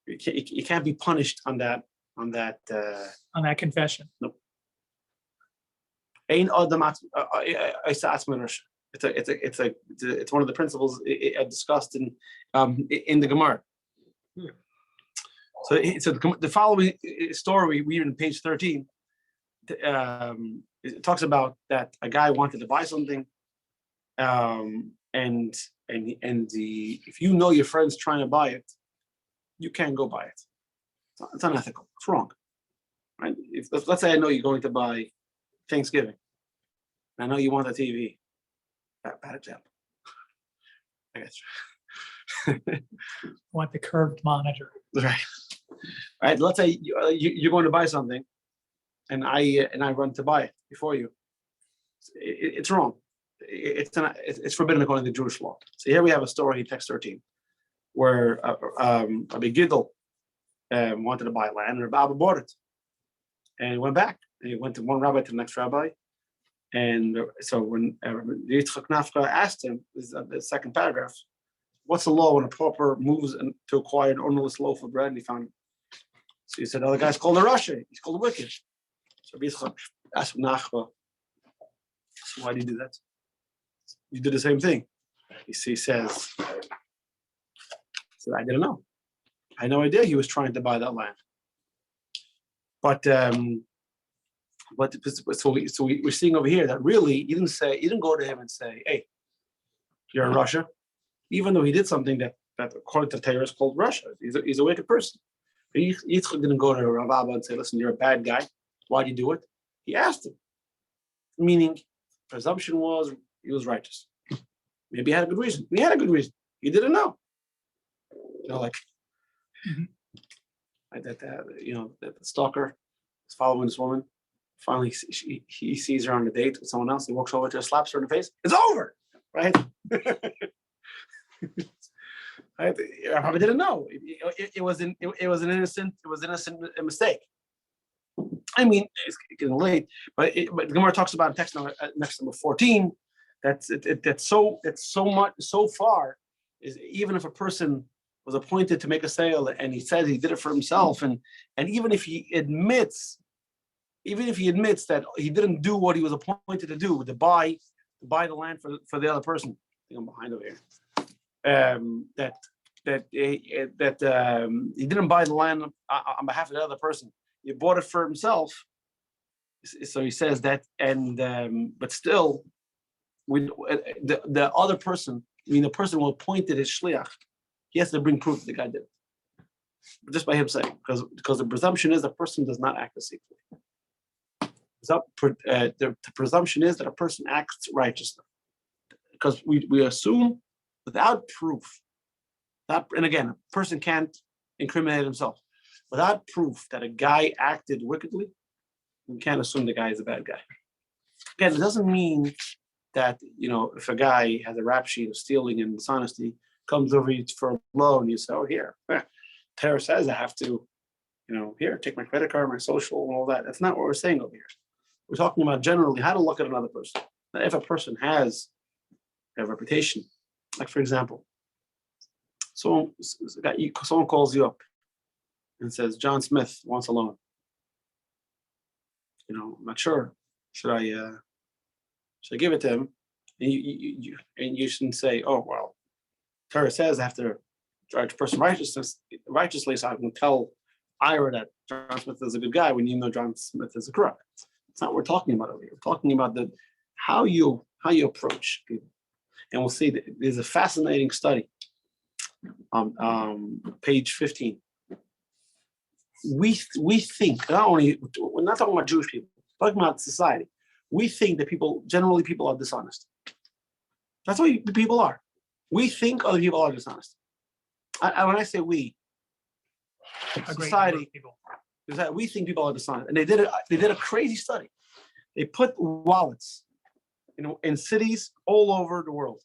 you can't be punished on that confession. Nope. It's one of the principles discussed in the Gemara. So the following story we read on page 13, it talks about that a guy wanted to buy something, if you know your friend's trying to buy it, you can't go buy it. It's unethical. It's wrong, right? Let's say I know you're going to buy Thanksgiving. I know you want a TV. Bad example. I guess. Want the curved monitor. Right. Right. Let's say you're going to buy something, and I run to buy it before you. It's wrong. It's forbidden according to Jewish law. So here we have a story in text 13, where a big Gidel wanted to buy land, and Rabbi bought it, and he went back. And he went to one rabbi to the next rabbi, and so when Yitzchak Nafka asked him, this is the second paragraph, what's the law when a pauper moves to acquire an ownerless loaf of bread? And he found it. So he said, oh, the guy's called a Rasha. He's called a wicked. So Yitzchak asked Nafka, so why do you do that? You did the same thing. He says, I didn't know. I had no idea he was trying to buy that land. But we're seeing over here that really he didn't go to him and say, hey, you're in Russia. even though he did something that according to Torah is called Russia. He's a wicked person. But Yitzchak didn't go to Rav Abba and say, listen, you're a bad guy. Why'd you do it? He asked him. Meaning, presumption was he was righteous. Maybe he had a good reason. He had a good reason. He didn't know. Like that the stalker is following this woman. Finally, he sees her on a date with someone else. He walks over to her, slaps her in the face. It's over, right? I probably didn't know. It was an innocent mistake. I mean, it's getting late, but the Gemara talks about in text number 14. That's so far is even if a person was appointed to make a sale and he says he did it for himself, and even if he admits that he didn't do what he was appointed to do, to buy the land for the other person. I think I'm behind over here. He didn't buy the land on behalf of the other person. He bought it for himself. So he says that, but still, the other person, the person who appointed his shliach, he has to bring proof that the guy did it. Just by him saying, because the presumption is the person does not act deceitfully. The presumption is that a person acts righteously, because we assume without proof. And again, a person can't incriminate himself without proof that a guy acted wickedly. We can't assume the guy is a bad guy. Again, it doesn't mean that if a guy has a rap sheet of stealing and dishonesty, comes over you for a loan, you say, "Oh, here, Tara says I have to, here, take my credit card, my social, and all that." That's not what we're saying over here. We're talking about generally how to look at another person. Now, if a person has a reputation, like for example, someone calls you up and says, "John Smith wants a loan. I'm not sure. Should I give it to him?" And you shouldn't say, "Oh, well, Torah says I have to judge a person righteously, so I can tell Ira that John Smith is a good guy when you know John Smith is a crook." It's not what we're talking about over here. We're talking about how you approach people. And we'll see that there's a fascinating study on page 15. We think, we're not talking about Jewish people, we're talking about society. We think that generally people are dishonest. That's what people are. We think other people are dishonest. When I say we, society, we think people are dishonest. And they did a crazy study. They put wallets, in cities all over the world.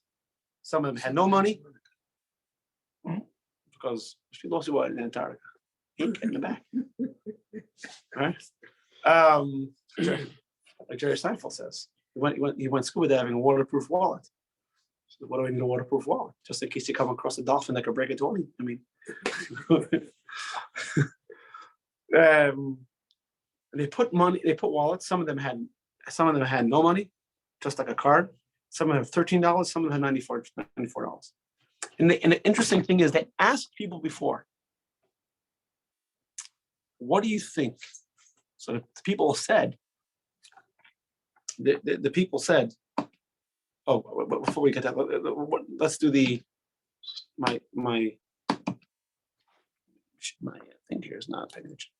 Some of them had no money because she lost her wallet in Antarctica. He ain't getting it back. Right? Like Jerry Seinfeld says, he went scuba diving in a waterproof wallet. So what do I need a waterproof wallet? Just in case you come across a dolphin that could break a 20. They put wallets. Some of them had no money, just like a card. Some of them have $13. Some of them have $94. And the interesting thing is they asked people before, "What do you think?" So the people said, the people said, "Oh, before we get that, let's do my thing here is not paying attention.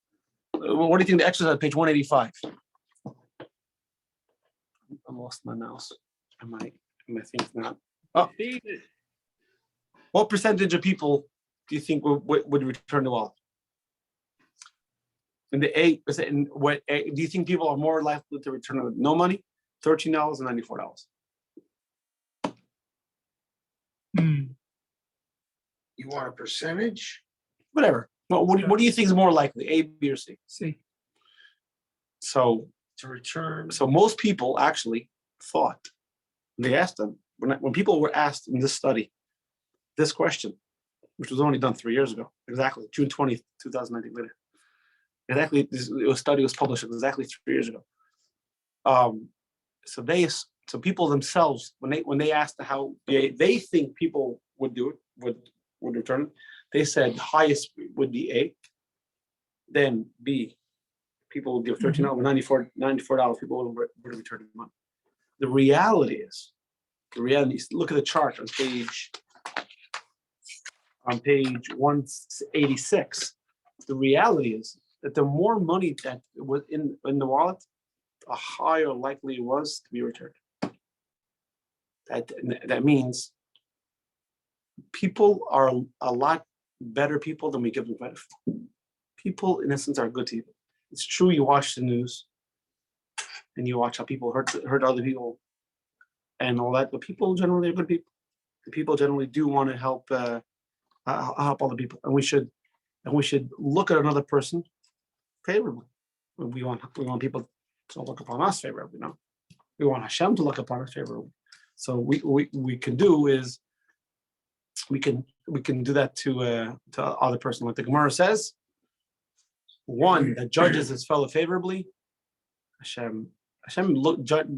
What do you think the exercise page 185? I lost my mouse. My thing's not. Oh. What percentage of people do you think would return the wallet? In the do you think people are more likely to return with no money, $13 and $94? You want a percentage? Whatever. Well, what do you think is more likely, A, B, or C? See, So To return. So most people actually thought, they asked them, when people were asked in this study, this question, which was only done 3 years ago, exactly, June 20th, 2019, exactly, this study was published exactly 3 years ago. So people themselves, when they asked how they think people would do it, would return it, they said the highest would be A, then B, people would give $13, $94, people would return the money. The reality is, look at the chart on page on page 186. The reality is that the more money that was in the wallet, the higher likely it was to be returned. That means people are a lot better people than we give them credit for. People, in essence, are good people. It's true, you watch the news and you watch how people hurt other people and all that, but people generally are good people. The people generally do want to help other people, and we should look at another person favorably. We want people to look upon us favorably. No, we want Hashem to look upon us favorably. So we can do is we can do that to other person. Like the Gemara says, one that judges his fellow favorably, Hashem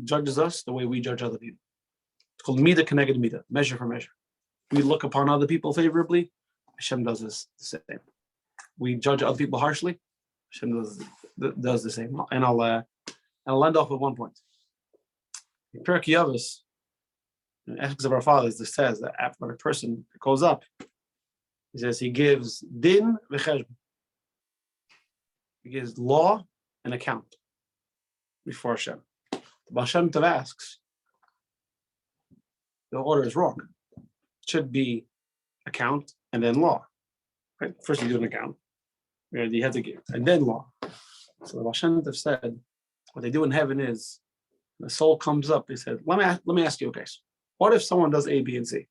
judges us the way we judge other people. It's called midah keneged midah, measure for measure. We look upon other people favorably, Hashem does this the same. We judge other people harshly, Hashem does the same. And I'll end off with one point. In Pirkei Avos, in Ethics of Our Fathers, this says that after a person goes up, he says he gives din v'cheshbon. He gives law and account before Hashem. The Baal Shem Tov asks, the order is wrong. It should be account and then law. Right? First you do an account, where you have to give, and then law. So the Baal Shem Tov said, what they do in heaven is, the soul comes up, he said, let me ask you a case. What if someone does A, B, and C?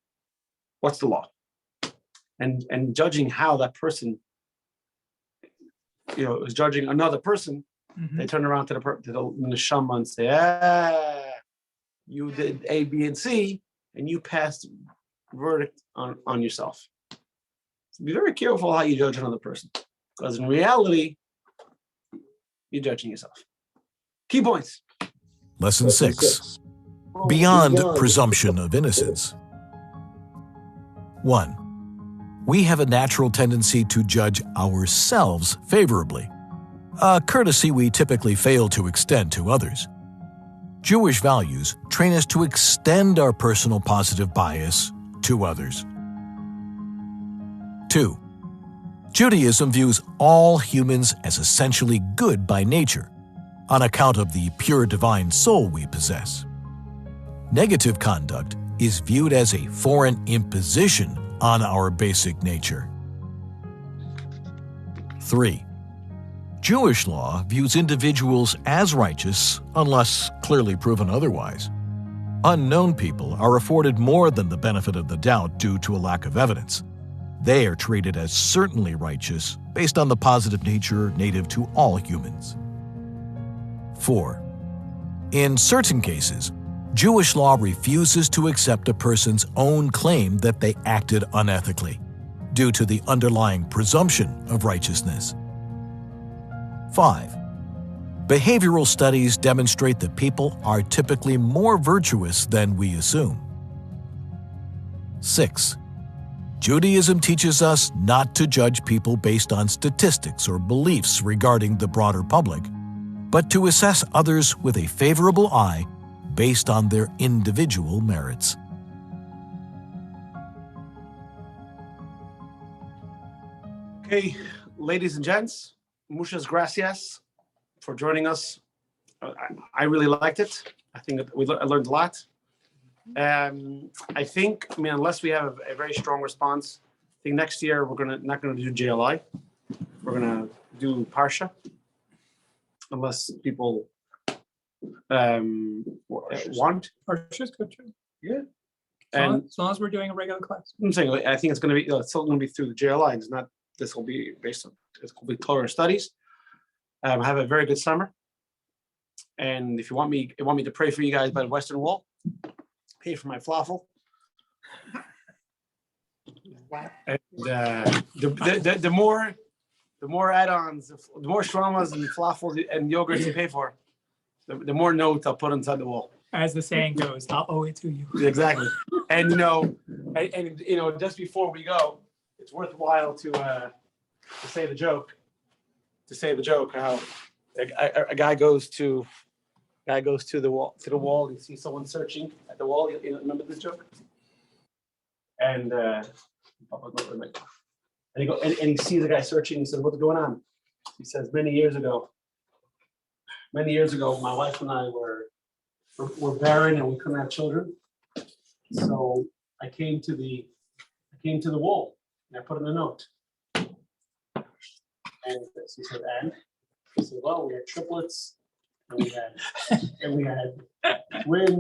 What's the law? And judging how that person, is judging another person, they turn around to the neshama and say, you did A, B, and C, and you passed verdict on yourself. So be very careful how you judge another person, because in reality, you're judging yourself. Key points. Lesson 6. Beyond presumption of innocence. 1. We have a natural tendency to judge ourselves favorably, a courtesy we typically fail to extend to others. Jewish values train us to extend our personal positive bias to others. 2. Judaism views all humans as essentially good by nature, on account of the pure divine soul we possess. Negative conduct is viewed as a foreign imposition on our basic nature. 3. Jewish law views individuals as righteous unless clearly proven otherwise. Unknown people are afforded more than the benefit of the doubt due to a lack of evidence. They are treated as certainly righteous based on the positive nature native to all humans. 4. In certain cases, Jewish law refuses to accept a person's own claim that they acted unethically, due to the underlying presumption of righteousness. 5. Behavioral studies demonstrate that people are typically more virtuous than we assume. 6. Judaism teaches us not to judge people based on statistics or beliefs regarding the broader public, but to assess others with a favorable eye based on their individual merits. Okay, ladies and gents, muchas gracias for joining us. I really liked it. I think I learned a lot. I think, unless we have a very strong response, I think next year we're not gonna do JLI. We're gonna do Parsha, unless people want. Parsha's good too. Yeah. And as long as we're doing a regular class. I'm saying, I think it's going to be, it's still going to be through the JLI. It's not, this will be based on, it's going to be Torah studies. Have a very good summer. And if you want me to pray for you guys by the Western Wall, pay for my falafel. And the more add-ons, the more shawarmas and falafel and yogurts you pay for, the more notes I'll put inside the wall. As the saying goes, I'll owe it to you. Exactly. And just before we go, it's worthwhile to say the joke. How a guy goes to the wall. You see someone searching at the wall. You remember this joke? And And he sees the guy searching. He says, "What's going on?" He says, many years ago, my wife and I were barren and we couldn't have children. So I came to the wall and I put in a note. And he said, and he said, well, we had triplets and we had twins.